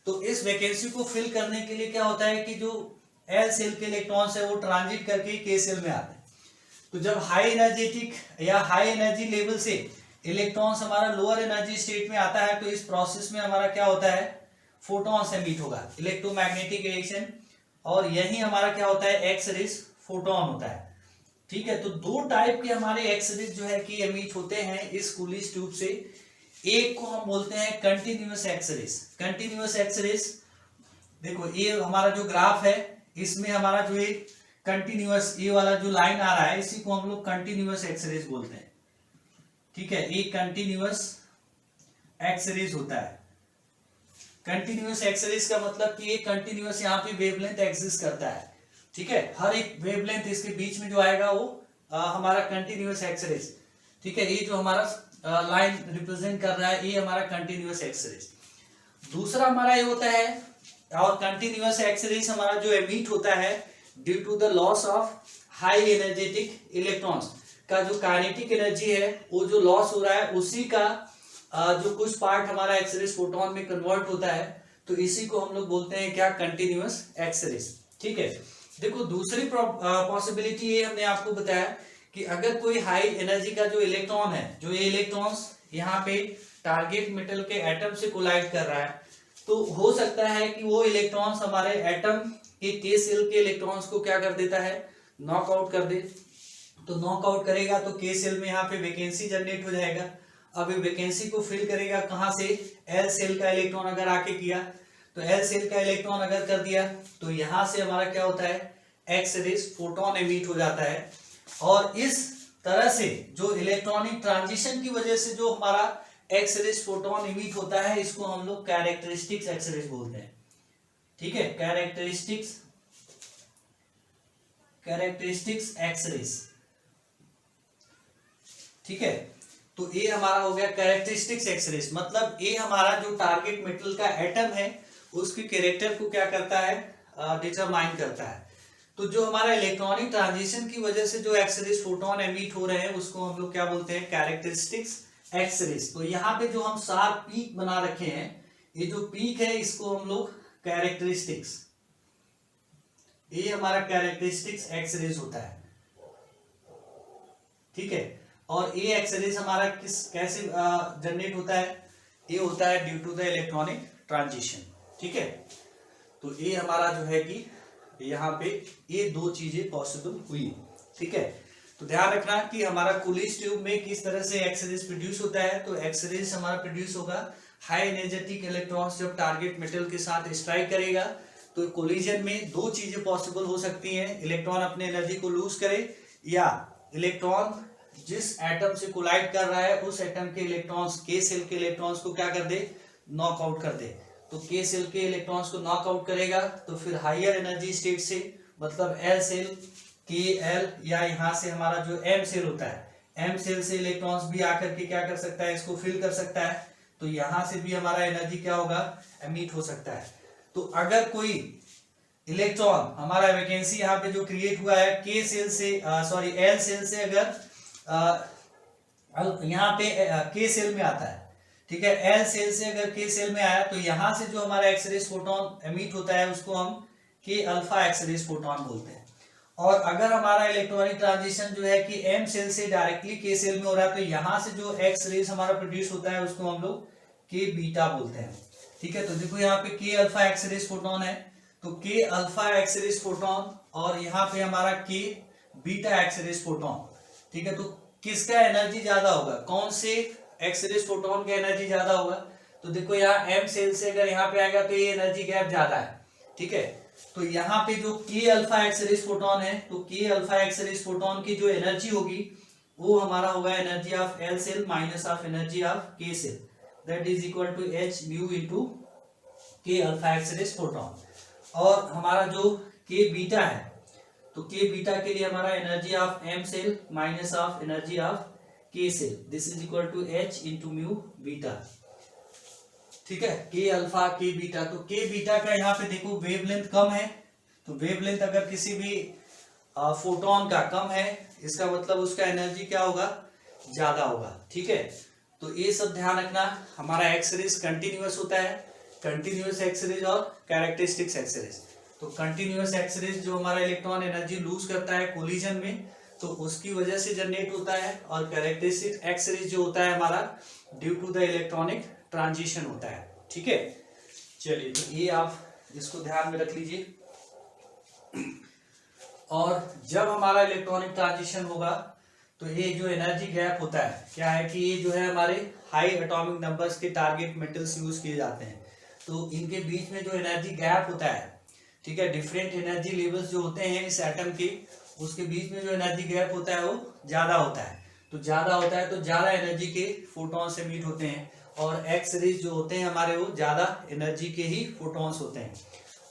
तो इस वैकेंसी को फिल करने के लिए क्या होता है कि जो एल सेल के इलेक्ट्रॉन्स है वो ट्रांजिट करके के सेल में आते हैं। तो जब हाई एनर्जेटिक या हाई एनर्जी लेवल से इलेक्ट्रॉन्स हमारा लोअर एनर्जी स्टेट में आता है, तो इस प्रोसेस में हमारा क्या होता है, फोटॉन्स एमिट होगा, इलेक्ट्रोमैग्नेटिक रिएक्शन, और यही हमारा क्या होता है, एक्स रेज फोटोन होता है, ठीक है। तो दो टाइप के हमारे एक्स रेज जो है कि एमिट होते हैं इस कूलिज ट्यूब से। एक को हम बोलते हैं continuous X rays. Continuous X rays, देखो ये हमारा जो ग्राफ है इसमें हमारा जो एक कंटिन्यूअस ये वाला जो लाइन आ रहा है इसी को हम लोग कंटिन्यूअस एक्स रेज बोलते हैं, ठीक है। एक कंटिन्यूअस एक्स रेज होता है। कंटिन्यूअस एक्स रेज का मतलब कि ये कंटिन्यूअस यहाँ पे वेवलेंथ एग्जिस्ट करता है, ठीक है। हर एक वेवलेंथ इसके बीच में जो आएगा वो हमारा कंटिन्यूअस एक्स रेज, ठीक है। ये जो हमारा लाइन रिप्रेजेंट कर रहा है ये हमारा कंटिन्यूअस एक्स रेज। दूसरा हमारा ये होता है, और कंटिन्यूअस एक्स रेज हमारा जो एमिट होता है due to the loss of high energetic electrons का जो काइनेटिक एनर्जी है वो जो लॉस हो रहा है उसी का जो कुछ पार्ट हमारा एक्स रेज फोटोन में कन्वर्ट होता है, तो इसी को हम लोग बोलते हैं क्या, कंटिन्यूअस एक्स रेज, ठीक है। देखो दूसरी पॉसिबिलिटी ये हमने आपको बताया कि अगर कोई हाई एनर्जी का जो इलेक्ट्रॉन है, जो ये इलेक्ट्रॉन्स यहाँ पे टारगेट मेटल के एटम से कोलाइड कर रहा है, तो हो सकता है कि वो इलेक्ट्रॉन्स हमारे एटम के सेल के इलेक्ट्रॉन्स को क्या कर देता है, नॉकआउट कर दे। तो नॉकआउट करेगा तो के सेल में यहाँ पे वैकेंसी जनरेट हो जाएगा। अब ये वैकेंसी को फिल करेगा कहाँ से, एल सेल का इलेक्ट्रॉन अगर आके किया, तो एल सेल का इलेक्ट्रॉन अगर कर दिया तो यहाँ से हमारा क्या होता है, एक्स रेज फोटोन एमिट हो जाता है। और इस तरह से जो इलेक्ट्रॉनिक ट्रांजिशन की वजह से जो हमारा एक्स रेज फोटोन इमिट होता है इसको हम लोग कैरेक्टरिस्टिक्स एक्स रेज बोलते हैं, ठीक है। कैरेक्टरिस्टिक्स एक्स रेज, ठीक है। तो ये हमारा हो गया कैरेक्टरिस्टिक्स एक्स रेज, मतलब ये हमारा जो टारगेट मेटल का एटम है उसके कैरेक्टर को क्या करता है, डिटरमाइन करता है। तो जो हमारा इलेक्ट्रॉनिक ट्रांजिशन की वजह से जो एक्स रेज फोटोन एमिट हो रहे हैं उसको हम लोग क्या बोलते हैं, कैरेक्टरिस्टिक्स एक्स रेज। तो यहाँ पे जो हम 7 पीक बना रखे हैं, ये जो पीक है इसको हम लोग कैरेक्टरिस्टिक्स, ये हमारा कैरेक्टरिस्टिक्स एक्स रेज होता है, ठीक है। और ये एक्स रेज हमारा कैसे जनरेट होता है, ये होता है due to the electronic transition, ठीक है। तो ये हमारा जो है कि यहाँ पे ये दो चीजें पॉसिबल हुई, ठीक है। तो ध्यान रखना कि हमारा कूलिज ट्यूब में किस तरह से एक्स रेज प्रोड्यूस होता है। तो एक्स रेज हमारा प्रोड्यूस होगा, हाई एनर्जेटिक इलेक्ट्रॉन्स जब टारगेट मेटल के साथ स्ट्राइक करेगा तो कोलिजन में दो चीजें पॉसिबल हो सकती हैं, इलेक्ट्रॉन अपने एनर्जी को लूज करे या इलेक्ट्रॉन जिस एटम से कोलाइड कर रहा है उस एटम के इलेक्ट्रॉन्स, के सेल के इलेक्ट्रॉन्स को क्या कर दे, नॉकआउट कर दे। तो के सेल के इलेक्ट्रॉन्स को नॉकआउट करेगा तो फिर हायर एनर्जी स्टेट से, मतलब एल सेल, के एल, या यहाँ से हमारा जो एम सेल होता है, एम सेल से इलेक्ट्रॉन्स भी आकर के क्या कर सकता है, इसको फिल कर सकता है। तो यहाँ से भी हमारा एनर्जी क्या होगा, एमिट हो सकता है। तो अगर कोई इलेक्ट्रॉन हमारा वैकेंसी यहाँ पे जो क्रिएट हुआ है के सेल से, सॉरी एल सेल से, अगर यहाँ पे के सेल में आता है, ठीक है, एल सेल से अगर के सेल में आया तो यहाँ से जो हमारा एक्सरेज फोटोन एमिट होता है उसको हम के अल्फा एक्सरेज फोटोन बोलते हैं। और अगर हमारा इलेक्ट्रॉनिक ट्रांजिशन जो है कि एम सेल से डायरेक्टली के सेल में हो रहा है तो यहाँ से जो एक्स रेज हमारा प्रोड्यूस होता है उसको हम लोग के बीटा बोलते हैं। ठीक है, तो देखो यहाँ पे के अल्फा एक्स रेज फोटोन है, तो के अल्फा एक्स रेज फोटोन और यहाँ पे हमारा के बीटा एक्स रेज फोटोन। ठीक है, तो किसका एनर्जी ज्यादा होगा, कौन से एक्स रेज फोटोन का एनर्जी ज्यादा होगा? तो देखो यहाँ एम सेल से अगर यहाँ पे आएगा तो ये एनर्जी गैप ज्यादा है। ठीक है, तो यहाँ पे जो के अल्फा एक्स रेज फोटोन है, तो के अल्फा एक्स रेज फोटोन की जो एनर्जी होगी वो हमारा होगा energy of L shell minus of energy of K shell, that is equal to H mu into K alpha X rays photon. और हमारा जो के बीटा है, तो के बीटा के लिए हमारा energy of M shell minus of energy of K shell, this is equal to H into mu beta. ठीक है, के अल्फा के बीटा, तो के बीटा का यहाँ पे देखो वेवलेंथ कम है, तो वेवलेंथ अगर किसी भी फोटोन का कम है इसका मतलब उसका एनर्जी क्या होगा, ज्यादा होगा। ठीक है, तो ये सब ध्यान रखना। हमारा एक्सरेज कंटिन्यूअस होता है, कंटिन्यूअस एक्सरेज और कैरेक्टरिस्टिक्स एक्सरेज। तो कंटिन्यूअस एक्सरेज जो हमारा इलेक्ट्रॉन एनर्जी लूज करता है कोलिजन में तो उसकी वजह से जनरेट होता है, और कैरेक्टरिस्टिक एक्सरेज जो होता है हमारा due to the electronic transition होता है। ठीक है, चलिए तो ये आप इसको ध्यान में रख लीजिए। और जब हमारा इलेक्ट्रॉनिक ट्रांजिशन होगा तो ये जो एनर्जी गैप होता है क्या है कि ये जो है हमारे हाई एटॉमिक नंबर्स के टारगेट मेटल्स यूज किए जाते हैं, तो इनके बीच में जो एनर्जी गैप होता है, ठीक है, डिफरेंट एनर्जी लेवल्स जो होते हैं इस एटम के, उसके बीच में जो एनर्जी गैप होता है वो ज्यादा होता है। तो ज्यादा होता है तो ज्यादा एनर्जी के फोटॉन से मीट होते हैं, और एक्स रेज जो होते हैं हमारे वो ज्यादा एनर्जी के ही फोटॉन्स होते हैं।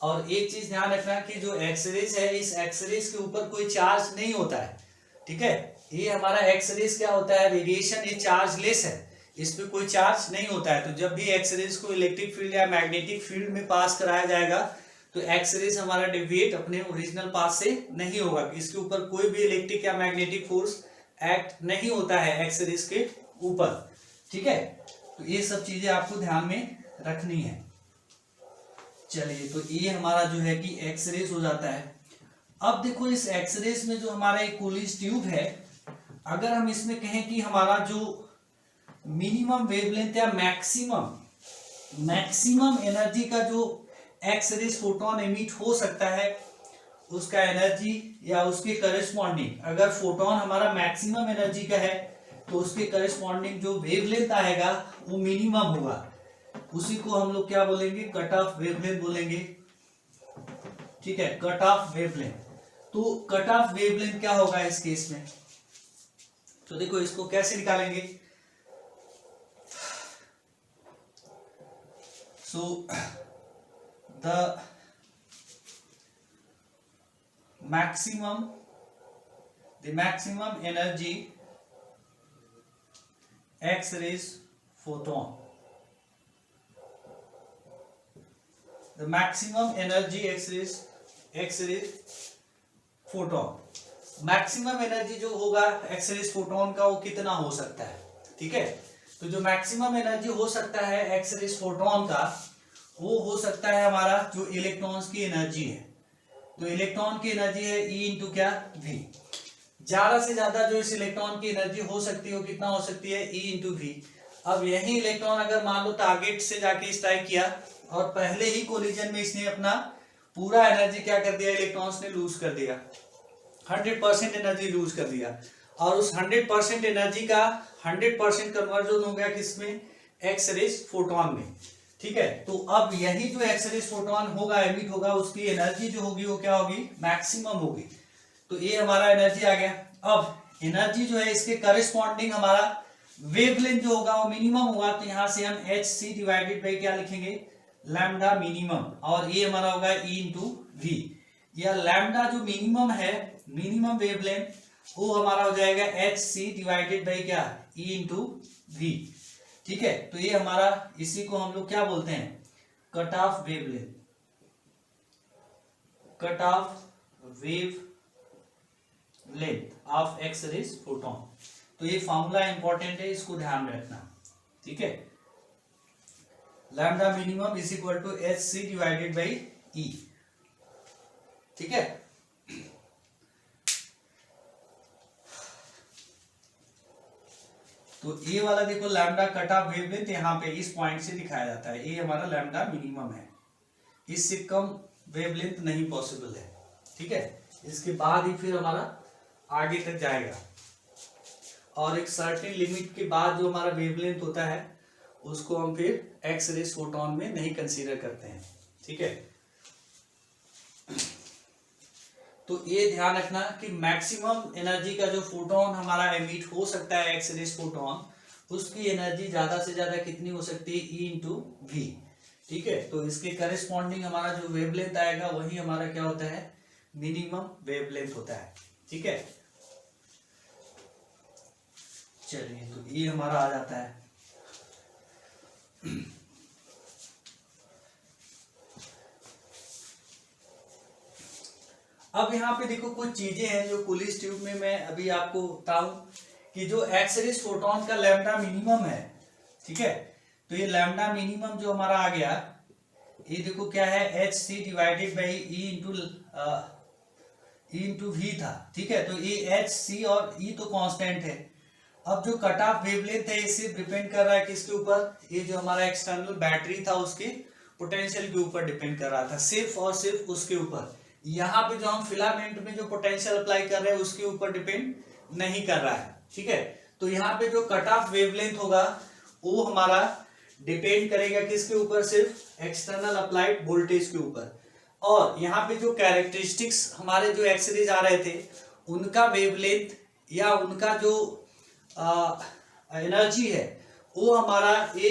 और एक चीज ध्यान रखना कि जो एक्स रेज है, इस एक्स रेज के ऊपर कोई चार्ज नहीं होता है। ठीक है, ये हमारा एक्स रेज क्या होता है, रेडिएशन, ये चार्जलेस है, इस पे कोई चार्ज नहीं होता है। तो जब भी एक्स रेज को इलेक्ट्रिक फील्ड या मैग्नेटिक फील्ड में पास कराया जाएगा तो एक्स रेज हमारा डेविएट अपने ओरिजिनल पाथ से नहीं होगा, इसके ऊपर कोई भी इलेक्ट्रिक या मैग्नेटिक फोर्स एक्ट नहीं होता है एक्स रेज के ऊपर। ठीक है, तो ये सब चीजें आपको ध्यान में रखनी है। चलिए, तो ये हमारा जो है कि एक्स रेज हो जाता है। अब देखो इस एक्स रेज में जो हमारा एक कोलिज ट्यूब है, अगर हम इसमें कहें कि हमारा जो मिनिमम वेवलेंथ या मैक्सिमम एनर्जी का जो एक्स रेज फोटोन एमिट हो सकता है उसका एनर्जी या उसके करस्पॉन्डिंग, अगर फोटोन हमारा मैक्सिमम एनर्जी का है तो उसके करस्पॉन्डिंग जो वेवलेंथ आएगा वो मिनिमम होगा, उसी को हम लोग क्या बोलेंगे, कट ऑफ वेवलेंथ बोलेंगे। ठीक है, कट ऑफ वेवलेंथ। तो कट ऑफ वेवलेंथ क्या होगा इस केस में, तो देखो इसको कैसे निकालेंगे। So the maximum energy X-rays photon, the maximum energy X-rays photon, maximum energy जो होगा एक्स-रेज फोटोन का वो कितना हो सकता है। ठीक है, तो जो मैक्सिमम एनर्जी हो सकता है एक्स-रेज फोटोन का वो हो सकता है हमारा जो इलेक्ट्रॉन्स की एनर्जी है, तो इलेक्ट्रॉन की एनर्जी है E इंटू क्या, V। ज्यादा से ज्यादा जो इस इलेक्ट्रॉन की एनर्जी हो सकती है वो कितना हो सकती है, E इंटू V। अब यही इलेक्ट्रॉन अगर मान लो टारगेट से जाके स्ट्राइक किया और पहले ही कोलिजन में इसने अपना पूरा एनर्जी क्या कर दिया, इलेक्ट्रॉन्स ने लूज कर दिया, 100% एनर्जी लूज कर दिया, और उस 100% एनर्जी का 100% कन्वर्जन हो गया किसमें, एक्स रेज फोटोन में। ठीक है, तो अब यही जो एक्सरेज फोटोन होगा एमिट होगा उसकी एनर्जी जो होगी वो क्या होगी, मैक्सिमम होगी। तो ये हमारा एनर्जी आ गया। अब एनर्जी जो है इसके करस्पॉन्डिंग हमारा वेवलेंथ जो होगा वो मिनिमम होगा, तो यहां से हम एच सी डिवाइडेड बाई क्या लिखेंगे, लैम्डा मिनिमम, और ये हमारा होगा ई इंटू वी। या लैम्डा जो मिनिमम है, मिनिमम वेवलेंथ, वो हमारा हो जाएगा एच सी डिवाइडेड बाई क्या, ई इंटू वी। ठीक है, तो ये हमारा, इसी को हम लोग क्या बोलते हैं, cut off wavelength, cut off wave length of X rays photon. तो ये फॉर्मूला इंपॉर्टेंट है, इसको ध्यान में रखना। ठीक है, lambda minimum is equal to H C divided by E. ठीक है, तो ये वाला देखो लैम्डा कट ऑफ वेवलेंथ यहाँ पे इस पॉइंट से दिखाया जाता है, ये हमारा लैम्डा मिनिमम है, इससे कम वेवलेंथ नहीं पॉसिबल है। ठीक है, इसके बाद ही फिर हमारा आगे तक जाएगा, और एक सर्टेन लिमिट के बाद जो हमारा वेवलेंथ होता है उसको हम फिर एक्स रेज फोटोन में नहीं कंसीडर करते हैं। ठीक है, तो ये ध्यान रखना कि मैक्सिमम एनर्जी का जो फोटोन हमारा एमिट हो सकता है एक्स रेज फोटोन, उसकी एनर्जी ज्यादा से ज्यादा कितनी हो सकती है, ई इंटू वी। ठीक है, तो इसके करस्पॉन्डिंग हमारा जो वेवलेंथ आएगा वही हमारा क्या होता है, मिनिमम वेवलेंथ होता है। ठीक है, चलिए तो ये हमारा आ जाता है। अब यहाँ पे देखो कुछ चीजें हैं जो पुलिस ट्यूब में मैं अभी आपको बताऊं कि जो एक्स रेज फोटोन का लैम्डा मिनिमम है। ठीक है, तो ये लैम्डा मिनिमम जो हमारा आ गया, ये देखो क्या है, H C divided by E into V था। ठीक है, तो ये एच सी और ई तो कांस्टेंट है। अब जो कट ऑफ वेवलेंथ है इससे डिपेंड कर रहा है किसके ऊपर, ये जो हमारा एक्सटर्नल बैटरी था उसके पोटेंशियल के ऊपर डिपेंड कर रहा था, सिर्फ और सिर्फ उसके ऊपर। यहाँ पे जो हम फिलामेंट में जो पोटेंशियल अप्लाई कर रहे हैं उसके ऊपर डिपेंड नहीं कर रहा है। ठीक है, तो यहाँ पे जो कट ऑफ वेवलेंथ होगा वो हमारा डिपेंड करेगा किसके ऊपर, सिर्फ एक्सटर्नल अप्लाइड वोल्टेज के ऊपर। और यहाँ पे जो कैरेक्टरिस्टिक्स हमारे जो एक्स रेज आ रहे थे उनका वेवलेंथ या उनका जो एनर्जी है वो हमारा ये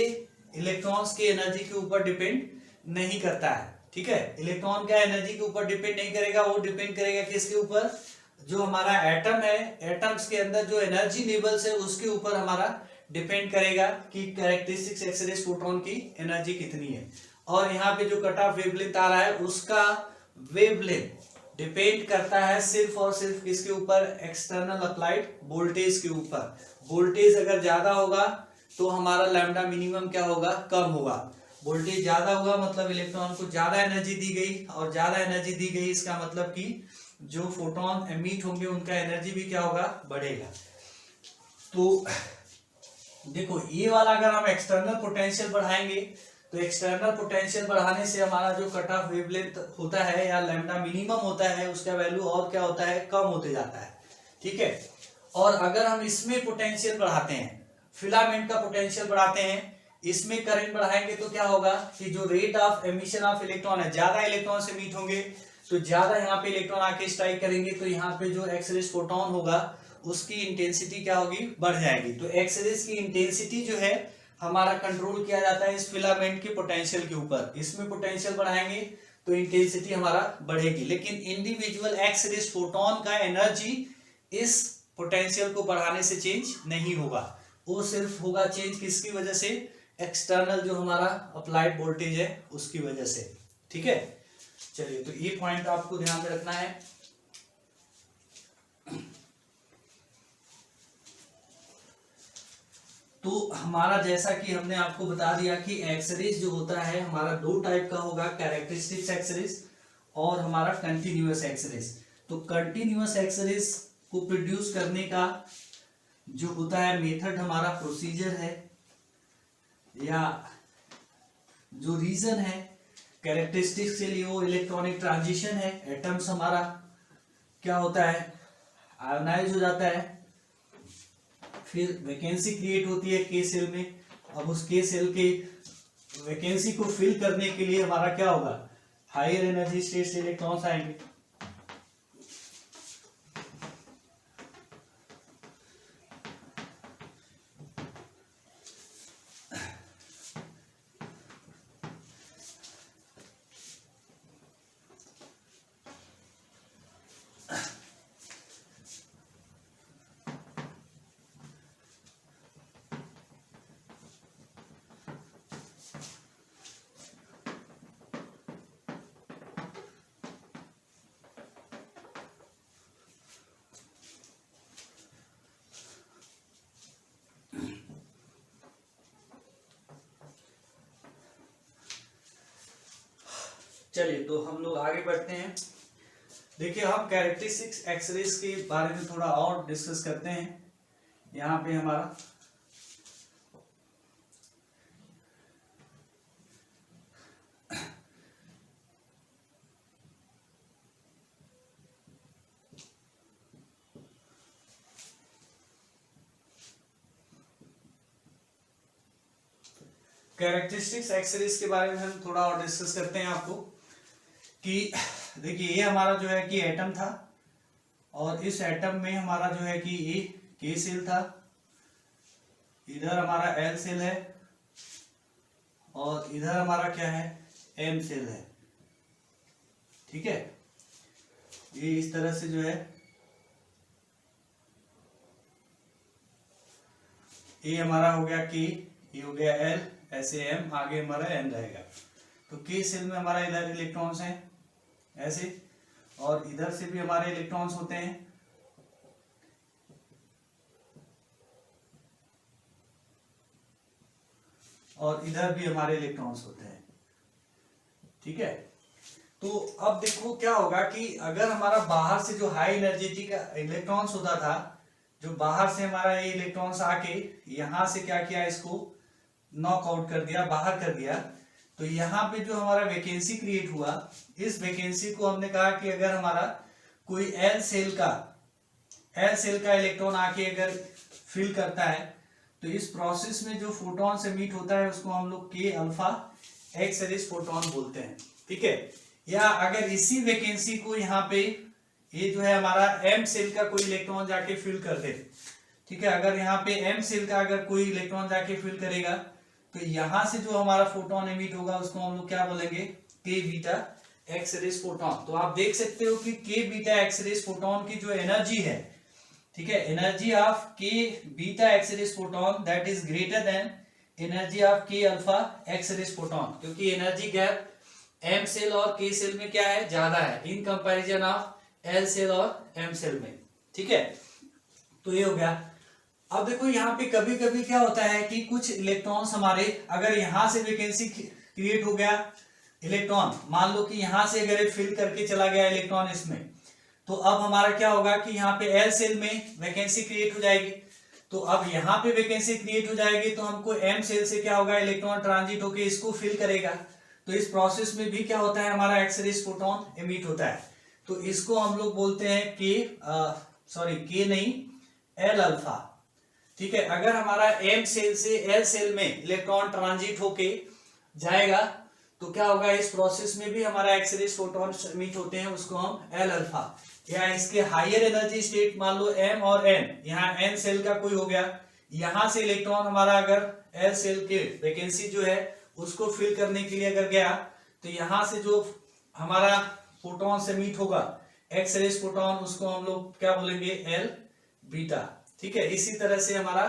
इलेक्ट्रॉन्स के एनर्जी के ऊपर डिपेंड नहीं करता है। ठीक है, इलेक्ट्रॉन का एनर्जी के ऊपर डिपेंड नहीं करेगा, वो डिपेंड करेगा किसके ऊपर, जो हमारा एटम है, एटम्स के अंदर जो एनर्जी लेवल्स है उसके ऊपर हमारा डिपेंड करेगा कि कैरेक्टरिस्टिक्स एक्स रेज फोटोन की एनर्जी कितनी है। और यहाँ पे जो कट ऑफ वेवलेंथ आ रहा है उसका वेवलेंथ डिपेंड करता है सिर्फ और सिर्फ किसके ऊपर, एक्सटर्नल अप्लाइड वोल्टेज के ऊपर। वोल्टेज अगर ज्यादा होगा तो हमारा लैम्डा मिनिमम क्या होगा, कम होगा। वोल्टेज ज्यादा होगा मतलब इलेक्ट्रॉन को ज्यादा एनर्जी दी गई, और ज्यादा एनर्जी दी गई इसका मतलब कि जो फोटोन एमिट होंगे उनका एनर्जी भी क्या होगा, बढ़ेगा। तो देखो ये वाला अगर हम एक्सटर्नल पोटेंशियल बढ़ाएंगे तो एक्सटर्नल पोटेंशियल बढ़ाने से हमारा जो कट ऑफ वेवलेंथ होता है या लैम्डा मिनिमम होता है उसका वैल्यू और क्या होता है, कम होते जाता है। ठीक है, और अगर हम इसमें पोटेंशियल बढ़ाते हैं, फिलामेंट का पोटेंशियल बढ़ाते हैं, इसमें करंट बढ़ाएंगे तो क्या होगा कि जो rate of emission of electron है, ज्यादा इलेक्ट्रॉन से मीट होंगे तो ज्यादा यहाँ पे इलेक्ट्रॉन आके स्ट्राइक करेंगे, तो यहाँ पे जो एक्स रेज फोटोन होगा उसकी इंटेंसिटी क्या होगी, बढ़ जाएगी। तो एक्स रेज की इंटेंसिटी जो है हमारा कंट्रोल किया जाता है इस फिलामेंट के पोटेंशियल के ऊपर। इसमें पोटेंशियल बढ़ाएंगे तो इंटेंसिटी हमारा बढ़ेगी, लेकिन इंडिविजुअल एक्स रेज फोटोन का एनर्जी इस पोटेंशियल को बढ़ाने से चेंज नहीं होगा, वो सिर्फ होगा चेंज किसकी वजह से, एक्सटर्नल जो हमारा अप्लाइड वोल्टेज है उसकी वजह से। ठीक है, चलिए तो ये पॉइंट आपको ध्यान में रखना है। तो हमारा जैसा कि हमने आपको बता दिया कि एक्सरेज जो होता है हमारा दो टाइप का होगा, कैरेक्टरिस्टिक्स एक्सरेज और हमारा कंटिन्यूअस एक्सरेज। तो कंटिन्यूअस एक्सरेज को प्रोड्यूस करने का जो होता है मेथड, हमारा प्रोसीजर है या जो रीजन है कैरेक्टरिस्टिक्स के लिए, वो इलेक्ट्रॉनिक ट्रांजिशन है। एटम्स हमारा क्या होता है, आयोनाइज हो जाता है, फिर वैकेंसी क्रिएट होती है के सेल में। अब उस के सेल के वैकेंसी को फिल करने के लिए हमारा क्या होगा, हायर एनर्जी स्टेट से इलेक्ट्रॉन्स आएंगे। चलिए तो हम लोग आगे बढ़ते हैं। देखिए हम कैरेक्टरिस्टिक्स एक्सरेज के बारे में थोड़ा और डिस्कस करते हैं। यहाँ पे हमारा कैरेक्टरिस्टिक्स एक्सरेज के बारे में हम थोड़ा और डिस्कस करते हैं आपको कि देखिए ये हमारा जो है कि एटम था और इस एटम में हमारा जो है कि ये के सेल था, इधर हमारा एल सेल है और इधर हमारा क्या है एम सेल है। ठीक है, ये इस तरह से जो है ये हमारा हो गया के, ये हो गया एल, ऐसे एम, आगे हमारा एन रहेगा। तो के सेल में हमारा इधर इलेक्ट्रॉन्स हैं ऐसे, और इधर से भी हमारे इलेक्ट्रॉन्स होते हैं। और इधर भी हमारे इलेक्ट्रॉन्स होते हैं। ठीक है, तो अब देखो क्या होगा कि अगर हमारा बाहर से जो हाई एनर्जेटी का इलेक्ट्रॉन्स होता था, जो बाहर से हमारा ये इलेक्ट्रॉन्स आके यहां से क्या किया, इसको नॉकआउट कर दिया, बाहर कर दिया, तो यहाँ पे जो हमारा वैकेंसी क्रिएट हुआ, इस वैकेंसी को हमने कहा कि अगर हमारा कोई एल सेल का इलेक्ट्रॉन आके अगर फिल करता है तो इस प्रोसेस में जो फोटोन से मीट होता है उसको हम लोग के अल्फा एक्स रेज फोटोन बोलते हैं। ठीक है, या अगर इसी वैकेंसी को यहाँ पे ये जो है हमारा एम सेल का कोई इलेक्ट्रॉन जाके फिल कर दे, ठीक है, अगर यहाँ पे एम सेल का अगर कोई इलेक्ट्रॉन जाके फिल करेगा तो यहां से जो हमारा फोटोन एमिट होगा उसको हम लोग क्या बोलेंगे, के बीटा एक्स रेज फोटोन। तो आप देख सकते हो कि के बीटा एक्स रेज फोटोन की जो एनर्जी है, ठीक है, energy of K beta X rays photon that is greater than energy of K alpha X rays photon, क्योंकि एनर्जी गैप एम सेल और के सेल में क्या है, ज्यादा है in comparison of L shell और एम सेल में। ठीक है, तो ये हो गया। अब देखो यहाँ पे कभी कभी क्या होता है कि कुछ इलेक्ट्रॉन्स हमारे, अगर यहां से वैकेंसी क्रिएट हो गया इलेक्ट्रॉन, मान लो कि यहां से अगर फिल करके चला गया इलेक्ट्रॉन इसमें, तो अब हमारा क्या होगा कि यहाँ पे एल सेल में वैकेंसी क्रिएट हो जाएगी। तो अब यहाँ पे वैकेंसी क्रिएट हो जाएगी तो हमको एम सेल से क्या होगा, इलेक्ट्रॉन ट्रांजिट होके इसको फिल करेगा। तो इस प्रोसेस में भी क्या होता है, हमारा एक्स रेज फोटोन एमिट होता है। तो इसको हम लोग बोलते हैं के नहीं, एल अल्फा। ठीक है, अगर हमारा एम सेल से एल सेल में इलेक्ट्रॉन ट्रांजिट होके जाएगा तो क्या होगा, इस प्रोसेस में भी हमारा एक्स रेज फोटोन एमिट होते हैं, उसको हम एल अल्फा, या इसके हायर एनर्जी स्टेट मान लो एम और एन, यहाँ एन सेल का कोई हो गया, यहां से इलेक्ट्रॉन हमारा अगर एल सेल के वैकेंसी जो है उसको फिल करने के लिए अगर गया तो यहां से जो हमारा फोटोन से मीट होगा एक्स रेज फोटोन, उसको हम लोग क्या बोलेंगे, एल बीटा। ठीक है, इसी तरह से हमारा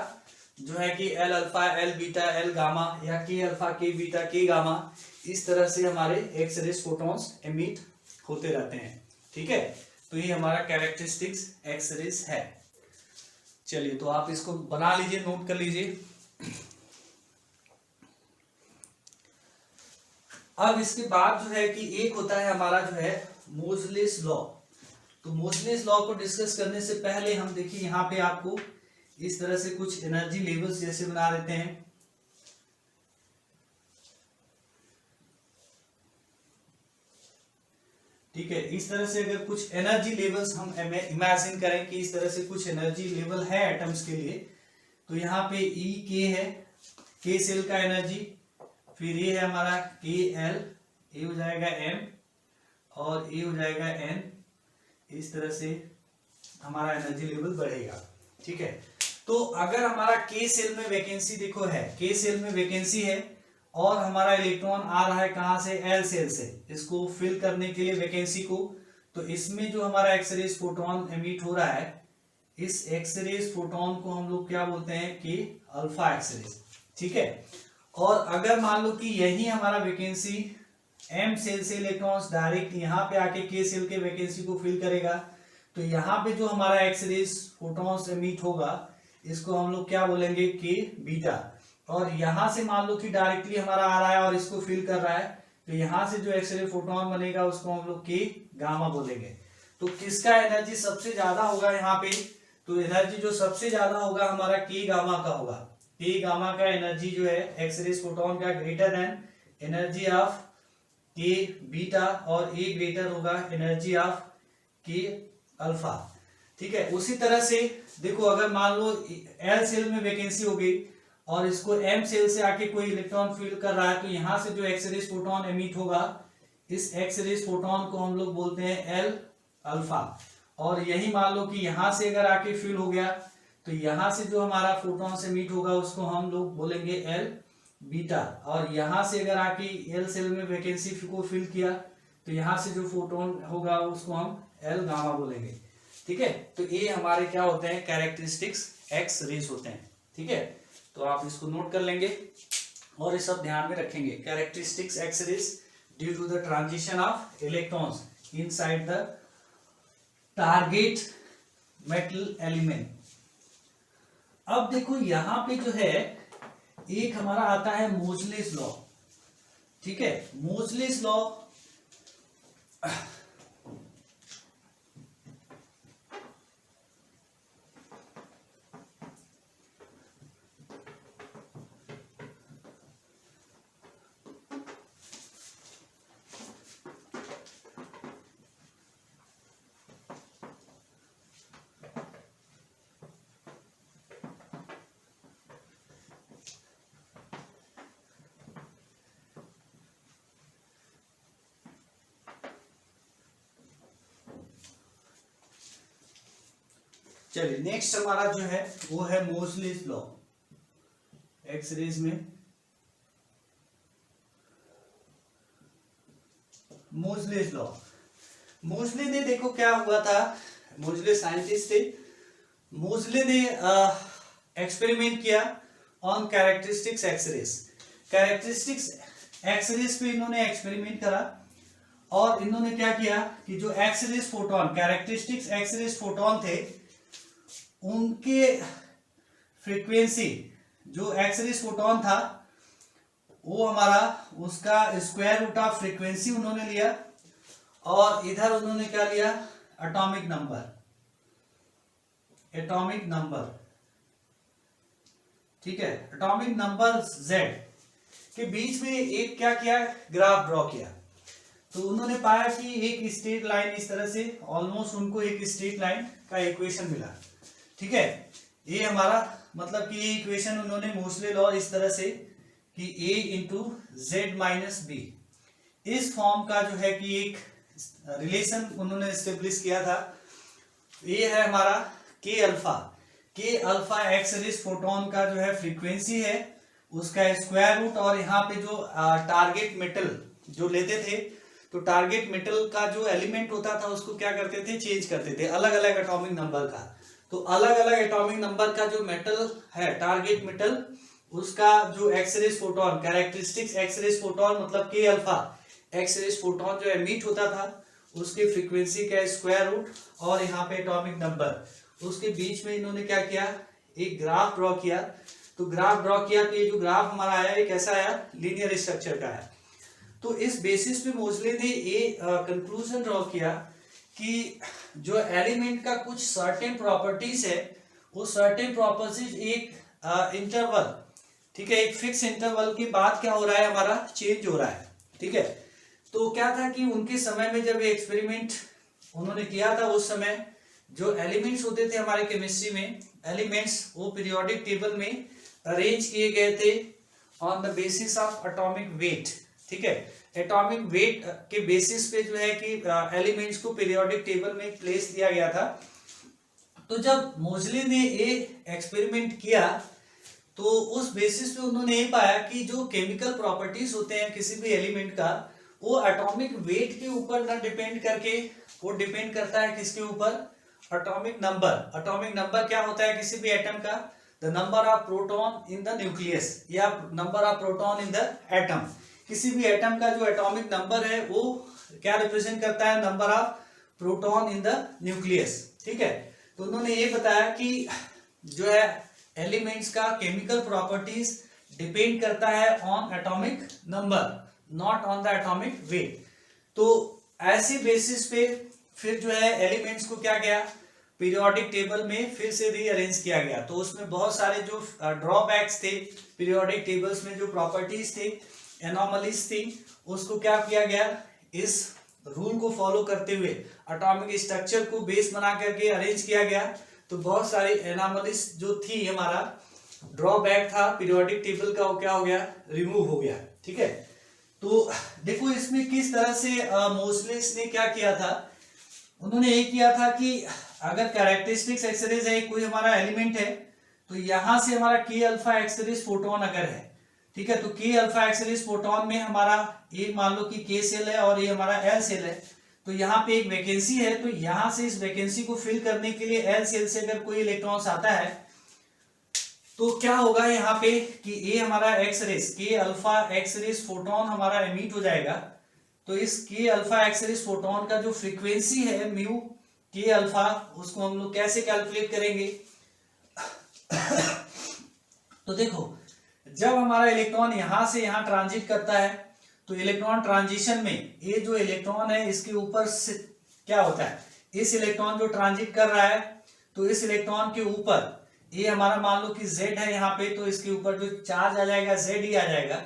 जो है कि L alpha, L beta, L gamma, या के अल्फा, के बीटा, के गामा, इस तरह से हमारे एक्स रेज फोटॉन्स एमिट होते रहते हैं। ठीक है, तो ये हमारा कैरेक्टरिस्टिक्स एक्स रेज है। चलिए तो आप इसको बना लीजिए, नोट कर लीजिए। अब इसके बाद जो है कि एक होता है हमारा जो है मोजलेस लॉ। तो मोजलेस लॉ को डिस्कस करने से पहले हम देखिए यहाँ पे आपको इस तरह से कुछ एनर्जी लेवल्स जैसे बना देते हैं। ठीक है, इस तरह से अगर कुछ एनर्जी लेवल्स हम इमेजिन करें कि इस तरह से कुछ एनर्जी लेवल है एटम्स के लिए, तो यहाँ पे ई के है, के सेल का एनर्जी, फिर ये है हमारा KL, ये हो जाएगा M और ये हो जाएगा N। इस तरह से हमारा एनर्जी लेवल बढ़ेगा। ठीक है, तो अगर हमारा K सेल में वैकेंसी देखो है, K सेल में वैकेंसी है और हमारा इलेक्ट्रॉन आ रहा है कहां से, L सेल से, इसको फिल करने के लिए वैकेंसी को, तो इसमें जो हमारा एक्सरेज फोटोन एमिट हो रहा है, इस एक्सरेज फोटोन को हम लोग क्या बोलते हैं कि अल्फा एक्सरेज। ठीक है, और अगर मान लो कि यही हमारा वैकेंसी M सेल से इलेक्ट्रॉन्स डायरेक्ट यहाँ पे आके K सेल के वैकेंसी को फिल करेगा, तो यहाँ पे जो हमारा एक्सरेज फोटोन्स एमिट होगा इसको हम लोग क्या बोलेंगे कि बीटा। और यहाँ से मान लो कि डायरेक्टली हमारा आ रहा है और इसको फिल कर रहा है, तो यहाँ से जो एक्सरे फोटोन बनेगा उसको हम लोग के गामा बोलेंगे। तो किसका एनर्जी सबसे ज्यादा होगा यहाँ पे, तो एनर्जी जो सबसे ज्यादा होगा हमारा के गामा का होगा। के गामा का एनर्जी जो है एक्सरेज फोटोन का greater than energy of K beta, और ए ग्रेटर होगा एनर्जी ऑफ के अल्फा। ठीक है, उसी तरह से देखो अगर मान लो L सेल में वैकेंसी हो गई और इसको M सेल से आके कोई इलेक्ट्रॉन फिल कर रहा है, तो यहाँ से जो एक्सरेज फोटोन एमिट होगा, इस एक्सरेज फोटोन को हम लोग बोलते हैं L अल्फा। और यही मान लो कि यहाँ से अगर आके फिल हो गया, तो यहाँ से जो हमारा फोटोन से एमिट होगा उसको हम लोग बोलेंगे L बीटा। और यहाँ से अगर आके L सेल में वैकेंसी को फिल किया, तो यहाँ से जो फोटोन होगा उसको हम L गामा बोलेंगे। ठीक है, तो ये हमारे क्या होते हैं, कैरेक्टरिस्टिक्स एक्स रेज होते हैं। ठीक है, तो आप इसको नोट कर लेंगे और ये सब ध्यान में रखेंगे। Characteristics X rays due to the transition of electrons inside the target metal element. अब देखो यहां पे जो है एक हमारा आता है मोजलेस लॉ। ठीक है, मोजलेस लॉ चलिए नेक्स्ट हमारा जो है वो है मोजलेस लॉ एक्स रेज में। मोजलेस लॉ, मोजले ने देखो क्या हुआ था, मोजले साइंटिस्ट थे, मोजले ने एक्सपेरिमेंट किया on characteristics X rays. Characteristics X rays पे इन्होंने एक्सपेरिमेंट करा और इन्होंने क्या किया कि जो X rays photon, characteristics X rays photon थे, उनके फ्रीक्वेंसी, जो एक्स रेज फोटोन था वो हमारा उसका स्क्वायर रूट ऑफ फ्रीक्वेंसी उन्होंने लिया, और इधर उन्होंने क्या लिया, एटॉमिक नंबर, एटॉमिक नंबर। ठीक है, एटॉमिक नंबर Z के बीच में एक क्या किया, ग्राफ ड्रॉ किया। तो उन्होंने पाया कि एक स्ट्रेट लाइन इस तरह से, ऑलमोस्ट उनको एक स्ट्रेट लाइन का इक्वेशन मिला। ठीक है, ये हमारा मतलब कि ये इक्वेशन उन्होंने मोजले लॉ इस तरह से कि A into Z minus B, इस फॉर्म का जो है कि एक रिलेशन उन्होंने एस्टेब्लिश किया था। ये है हमारा के अल्फा, के अल्फा एक्स रेज फोटोन का जो है फ्रीक्वेंसी है, उसका स्क्वायर रूट, और यहाँ पे जो टारगेट मेटल जो लेते थे, तो टारगेट मेटल का जो एलिमेंट होता था उसको क्या करते थे, चेंज करते थे अलग अलग एटॉमिक नंबर का। तो अलग अलग एटॉमिक नंबर का जो मेटल है टारगेट मेटल, उसका जो X rays photon, characteristics X rays photon मतलब के अल्फा एक्सरेज फोटोन जो एमिट होता था, उसकी फ्रीक्वेंसी का स्क्वायर रूट और यहाँ पे एटॉमिक नंबर, उसके बीच में इन्होंने क्या किया, एक ग्राफ ड्रॉ किया। तो ग्राफ ड्रॉ किया तो ये जो ग्राफ हमारा आया ये कैसा आया, लीनियर स्ट्रक्चर का है। तो इस बेसिस पे मोजले ने ये कंक्लूजन ड्रॉ किया कि जो एलिमेंट का कुछ सर्टेन प्रॉपर्टीज है, वो सर्टेन प्रॉपर्टीज एक इंटरवल, ठीक है, एक फिक्स इंटरवल के बाद क्या हो रहा है, हमारा चेंज हो रहा है। ठीक है, तो क्या था कि उनके समय में जब ये एक्सपेरिमेंट उन्होंने किया था, उस समय जो एलिमेंट्स होते थे हमारे केमिस्ट्री में, एलिमेंट्स वो पीरियोडिक टेबल में अरेंज किए गए थे, on the basis of atomic weight, ठीक है। एटॉमिक वेट के बेसिस पे जो है कि एलिमेंट्स को पीरियोडिक टेबल में प्लेस दिया गया था। तो जब मोजले ने ये एक्सपेरिमेंट किया तो उस बेसिस पे उन्होंने ये पाया कि जो केमिकल प्रॉपर्टीज होते हैं किसी भी एलिमेंट का, वो एटॉमिक वेट के ऊपर ना डिपेंड करके, वो डिपेंड करता है किसके ऊपर, एटॉमिक नंबर। एटॉमिक नंबर क्या होता है किसी भी एटम का, the number of proton in the nucleus या number of proton in the atom. किसी भी एटम का जो एटॉमिक नंबर है वो क्या रिप्रेजेंट करता है, number of proton in the nucleus, ठीक है। तो उन्होंने ये बताया कि जो है एलिमेंट्स का केमिकल प्रॉपर्टीज डिपेंड करता है on atomic number, not on the atomic weight. तो ऐसे बेसिस पे फिर जो है एलिमेंट्स को क्या किया, पीरियोडिक टेबल में फिर से रीअरेंज किया गया। तो उसमें बहुत सारे जो ड्रॉबैक्स थे पीरियोडिक टेबल्स में, जो प्रॉपर्टीज थे, एनोमलीज थी, उसको क्या किया गया, इस रूल को फॉलो करते हुए एटॉमिक स्ट्रक्चर को बेस बना करके अरेंज किया गया। तो बहुत सारी एनोमलीज जो थी, हमारा ड्रॉबैक था पीरियोडिक टेबल का, वो क्या हो गया, रिमूव हो गया, ठीक है। तो देखो इसमें किस तरह से मोजलेस ने क्या किया था, उन्होंने ये किया था कि अगर कैरेक्टरिस्टिक्स एक्सरेज है, कोई हमारा एलिमेंट है, तो यहां से हमारा के अल्फा एक्सरेज फोटोन अगर है, ठीक है, तो के अल्फा एक्सरेज फोटोन में हमारा ये मान लो कि के सेल है और ये हमारा एल सेल है, तो यहाँ पे एक वैकेंसी है, तो यहां से इस वैकेंसी को फिल करने के लिए एल सेल से अगर कोई इलेक्ट्रॉन्स आता है तो क्या होगा यहाँ पे कि ये हमारा एक्सरेज के अल्फा एक्सरेज फोटोन हमारा एमिट हो जाएगा। तो इस के अल्फा एक्सरेज फोटोन का जो फ्रीक्वेंसी है म्यू के अल्फा, उसको हम लोग कैसे कैलकुलेट करेंगे तो देखो जब हमारा इलेक्ट्रॉन यहां से यहां ट्रांजिट करता है, तो इलेक्ट्रॉन ट्रांजिशन में ये जो इलेक्ट्रॉन है इसके ऊपर से क्या होता है, इस इलेक्ट्रॉन जो ट्रांजिट कर रहा है, तो इस इलेक्ट्रॉन के ऊपर ये हमारा मान लो कि Z है यहाँ पे, तो इसके ऊपर जो चार्ज आ जाएगा Z ही आ जाएगा।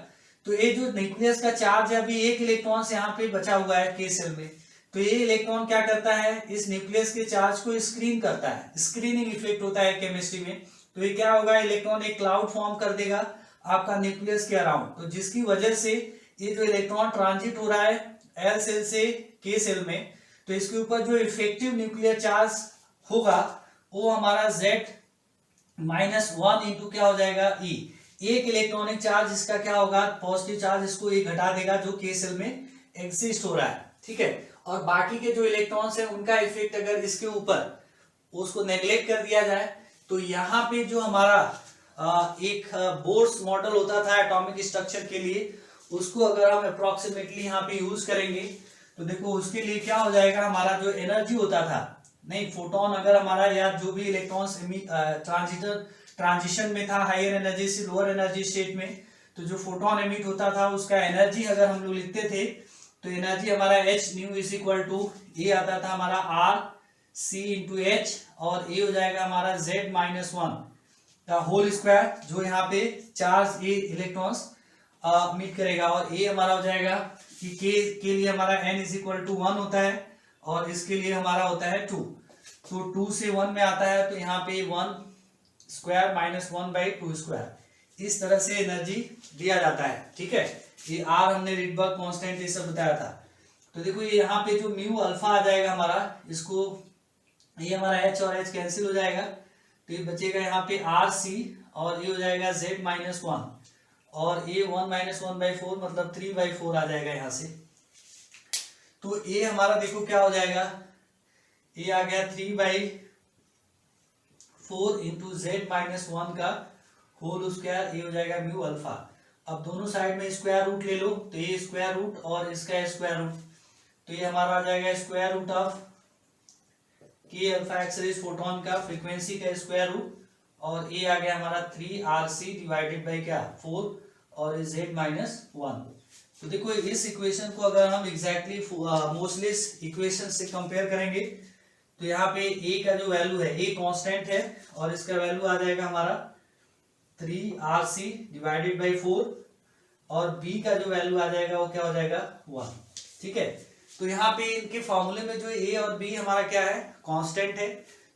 तो ये जो न्यूक्लियस का चार्ज है, अभी एक इलेक्ट्रॉन से यहाँ पे बचा हुआ है के सेल में, तो ये इलेक्ट्रॉन क्या करता है, इस न्यूक्लियस के चार्ज को स्क्रीन करता है, स्क्रीनिंग इफेक्ट होता है केमिस्ट्री में। तो ये क्या होगा, इलेक्ट्रॉन एक क्लाउड फॉर्म कर देगा आपका न्यूक्लियस के अराउंड, तो जिसकी वजह से ये जो इलेक्ट्रॉन ट्रांजिट हो रहा है एल सेल से के सेल में, तो इसके ऊपर जो इफेक्टिव न्यूक्लियर चार्ज होगा वो हमारा Z -1 इंटू क्या हो जाएगा E। एक इलेक्ट्रॉनिक चार्ज इसका क्या होगा, पॉजिटिव चार्ज, इसको ये घटा देगा जो के सेल में एग्जिस्ट हो रहा है, ठीक है। और बाकी के जो इलेक्ट्रॉन्स हैं उनका इफेक्ट अगर इसके ऊपर उसको नेग्लेक्ट कर दिया जाए, तो यहाँ पे जो हमारा एक बोर्स मॉडल होता था एटॉमिक स्ट्रक्चर के लिए, उसको अगर हम अप्रोक्सीमेटली यहाँ पे यूज करेंगे, तो देखो उसके लिए क्या हो जाएगा, हमारा जो एनर्जी होता था, नहीं फोटोन अगर हमारा या जो भी इलेक्ट्रॉन्स ट्रांजिशन में था हायर एनर्जी से लोअर एनर्जी स्टेट में, तो जो फोटोन एमिट होता था उसका एनर्जी अगर हम लोग लिखते थे, तो एनर्जी हमारा h nu is equal to ये आता था हमारा r c इंटू एच, और ये हो जाएगा हमारा z -1 का होल स्क्वायर, जो यहाँ पे चार्ज ये इलेक्ट्रॉन्स मीट करेगा, और ये हमारा हो जाएगा कि के लिए हमारा n इज इक्वल टू 1 होता है और इसके लिए हमारा होता है 2, तो 2 से 1 में आता है, तो यहाँ पे 1 स्क्वायर -1/2 स्क्वायर, इस तरह से एनर्जी दिया जाता है, ठीक है। ये R हमने रिडबर्ग कांस्टेंट ये सब बताया था। तो देखो ये यहाँ पे जो म्यू अल्फा आ जाएगा हमारा, इसको ये हमारा H और H कैंसिल हो जाएगा, तो ये बचेगा यहाँ पे RC, और ये हो जाएगा Z -1, और ये 1 -1/4 मतलब 3/4 आ जाएगा यहाँ से। तो ये हमारा देखो क्या हो जाएगा, ये आ गया 3/4 इंटू Z -1 का होल स्क्वायर, ये हो जाएगा म्यू अल्फा। अब दोनों साइड में स्क्वायर रूट ले लो, तो ये स्क्वायर रूट और इसका स्क्वायर रूट, तो ये हमारा आ जाएगा square root of K alpha X rays photon का फ्रीक्वेंसी का स्क्वायर रूट, और ये आ गया हमारा 3RC डिवाइडेड बाई क्या 4, और Z -1। तो देखो इस इक्वेशन को अगर हम एग्जैक्टली मोस्टलेस इक्वेशन से कंपेयर करेंगे, तो यहाँ पे A का जो वैल्यू है, A कांस्टेंट है, और इसका वैल्यू आ जाएगा हमारा 3RC डिवाइडेड बाई 4, और B का जो वैल्यू आ जाएगा वो क्या हो जाएगा 1, ठीक है। तो यहाँ पे इनके फॉर्मूले में जो A और B हमारा क्या है, कांस्टेंट है,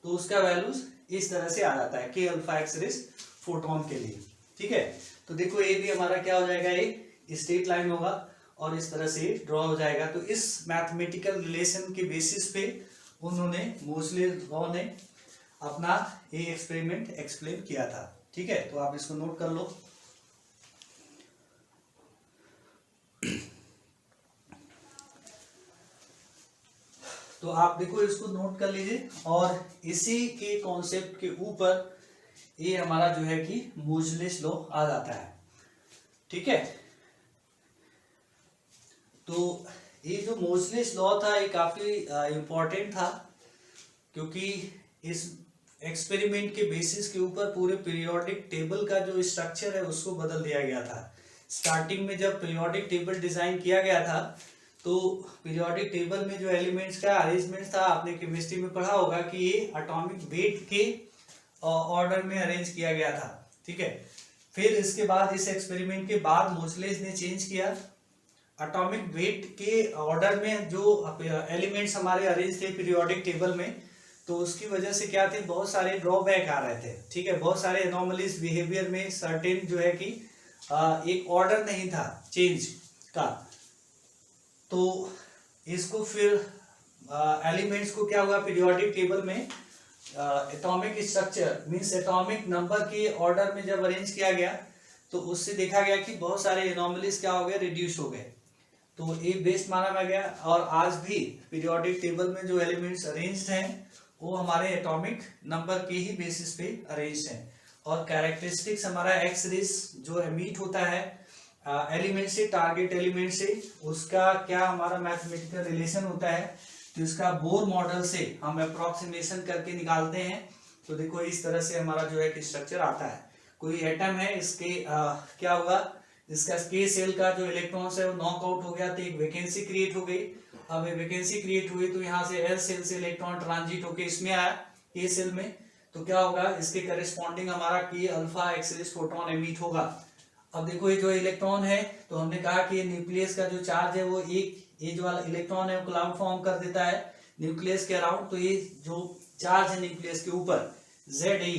तो उसका वैल्यू इस तरह से आ जाता है के अल्फा एक्सरेज फोटोन के लिए, ठीक है। तो देखो ये भी हमारा क्या हो जाएगा, एक स्ट्रेट लाइन होगा और इस तरह से ड्रॉ हो जाएगा। तो इस मैथमेटिकल रिलेशन के बेसिस पे उन्होंने मोसलेस लॉ ने अपना ये एक्सपेरिमेंट एक्सप्लेन किया था। ठीक है, तो आप इसको नोट कर लो। तो आप देखो इसको नोट कर लीजिए और इसी के कॉन्सेप्ट के ऊपर ये हमारा जो है कि मोसलेस लॉ आ जाता है। ठीक है, तो ये जो मोसलेस लॉ था ये काफी इंपॉर्टेंट था, क्योंकि इस एक्सपेरिमेंट के बेसिस के ऊपर पूरे पीरियोडिक टेबल का जो स्ट्रक्चर है उसको बदल दिया गया था। स्टार्टिंग में जब पीरियोडिक टेबल डिजाइन किया गया था तो पीरियोडिक टेबल में जो एलिमेंट्स का अरेंजमेंट था, आपने केमिस्ट्री में पढ़ा होगा कि ये एटॉमिक वेट के ऑर्डर में अरेंज किया गया था। ठीक है, फिर इसके बाद इस एक्सपेरिमेंट के बाद मोसलेस ने चेंज किया, एटॉमिक वेट के ऑर्डर में जो एलिमेंट्स हमारे अरेंज थे पीरियोडिक टेबल में, तो उसकी वजह से क्या थे, बहुत सारे ड्रॉबैक आ रहे थे। ठीक है, बहुत सारे एनोमलीज बिहेवियर में सर्टेन जो है कि एक ऑर्डर नहीं था चेंज का। तो इसको फिर एलिमेंट्स को क्या हुआ, पीरियोडिक टेबल में atomic structure means atomic number के ऑर्डर में जब अरेंज किया गया तो उससे देखा गया कि बहुत सारे एनोमलीज क्या हो गए, रिड्यूस हो गए। तो ये बेस्ट माना गया और आज भी पीरियोडिक टेबल में जो एलिमेंट्स अरेंज्ड हैं वो हमारे एटॉमिक नंबर के ही बेसिस पे अरेंज्ड हैं। और कैरेक्टरिस्टिक्स हमारा एक्स रेस जो एमिट होता है एलिमेंट से, टारगेट एलिमेंट से, उसका क्या हमारा मैथमेटिकल रिलेशन होता है, तो इसका बोर मॉडल से हम अप्रोक्सीमेशन करके निकालते हैं। तो देखो इस तरह से हमारा जो है कि स्ट्रक्चर आता है। कोई एटम है, इसके क्या हुआ, इसका के सेल का जो इलेक्ट्रॉन्स है वो नॉकआउट हो गया तो एक वैकेंसी क्रिएट हो गई। अब वैकेंसी क्रिएट हुई तो यहाँ से एल सेल से इलेक्ट्रॉन ट्रांजिट होके इसमें आया के सेल में, तो क्या होगा, इसके करस्पॉन्डिंग हमारा के अल्फा एक्स फोटोन एमिट होगा। अब देखो ये जो इलेक्ट्रॉन है, तो हमने कहा कि न्यूक्लियस का जो चार्ज है वो एक, ये जो वाला इलेक्ट्रॉन है वो क्लाउड फॉर्म कर देता है न्यूक्लियस के अराउंड। तो ये जो चार्ज है न्यूक्लियस के ऊपर Ze,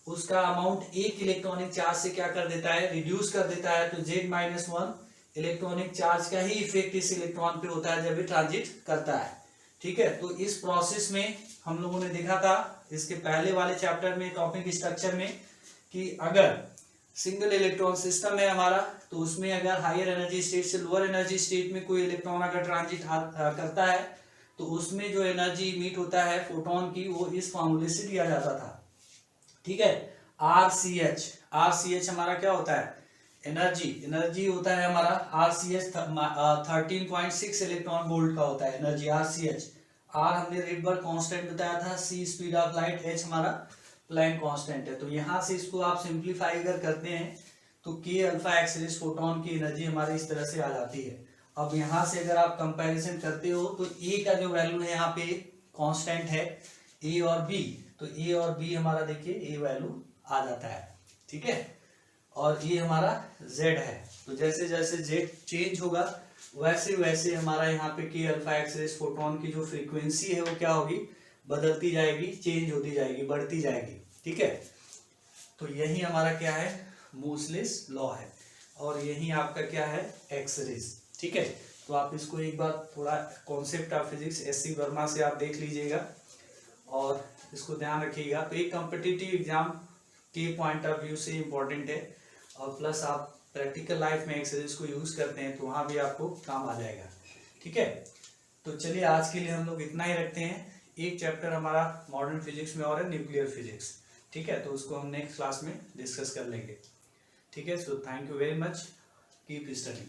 उसका अमाउंट एक इलेक्ट्रॉनिक चार्ज से क्या कर देता है, रिड्यूस कर देता है। तो Z-1 इलेक्ट्रॉनिक चार्ज का ही इफेक्ट इस इलेक्ट्रॉन पे होता है जब ये ट्रांजिट करता है। ठीक है, तो इस प्रोसेस में हम लोगों ने देखा था इसके पहले वाले चैप्टर में टॉपिक स्ट्रक्चर में कि अगर सिंगल इलेक्ट्रॉन सिस्टम है हमारा, तो उसमें अगर हायर एनर्जी स्टेट से लोअर एनर्जी स्टेट में कोई इलेक्ट्रॉन अगर ट्रांजिट करता है तो उसमें जो एनर्जी इमिट होता है फोटोन की, वो इस फॉर्मूले से दिया जाता था। ठीक है, RCH हमारा क्या होता है, एनर्जी होता है हमारा RCH 13.6 इलेक्ट्रॉन वोल्ट का होता है एनर्जी RCH। R हमने रिडबर्ग कांस्टेंट बताया था, C speed of light, H हमारा प्लैंक कांस्टेंट है। तो यहाँ से इसको आप सिंप्लीफाई अगर करते हैं तो के अल्फा एक्स रेज फोटोन की एनर्जी हमारी इस तरह से आ जाती है। अब यहाँ से अगर आप कंपैरिजन करते हो तो ए का जो वैल्यू है यहाँ पे कांस्टेंट है ए और बी, तो ए और बी हमारा देखिए ए वैल्यू आ जाता है। ठीक है, और ये हमारा जेड है। तो जैसे जैसे जेड चेंज होगा वैसे वैसे हमारा यहाँ पे के अल्फा एक्स रेज फोटोन की जो फ्रीक्वेंसी है वो क्या होगी, बदलती जाएगी, चेंज होती जाएगी, बढ़ती जाएगी। ठीक है, तो यही हमारा क्या है, मोसलेस लॉ है और यही आपका क्या है, एक्स रेज। ठीक है, तो आप इसको एक बार थोड़ा concept of physics SC Verma से आप देख लीजिएगा और इसको ध्यान रखिएगा। तो एक कॉम्पिटिटिव एग्जाम के पॉइंट ऑफ व्यू से इम्पोर्टेंट है और प्लस आप प्रैक्टिकल लाइफ में एक्स रेज को यूज करते हैं तो वहाँ भी आपको काम आ जाएगा। ठीक है, तो चलिए आज के लिए हम लोग इतना ही रखते हैं। एक चैप्टर हमारा मॉडर्न फिजिक्स में और है न्यूक्लियर फिजिक्स। ठीक है, तो उसको हम नेक्स्ट क्लास में डिस्कस कर लेंगे। ठीक है, so thank you very much, keep studying.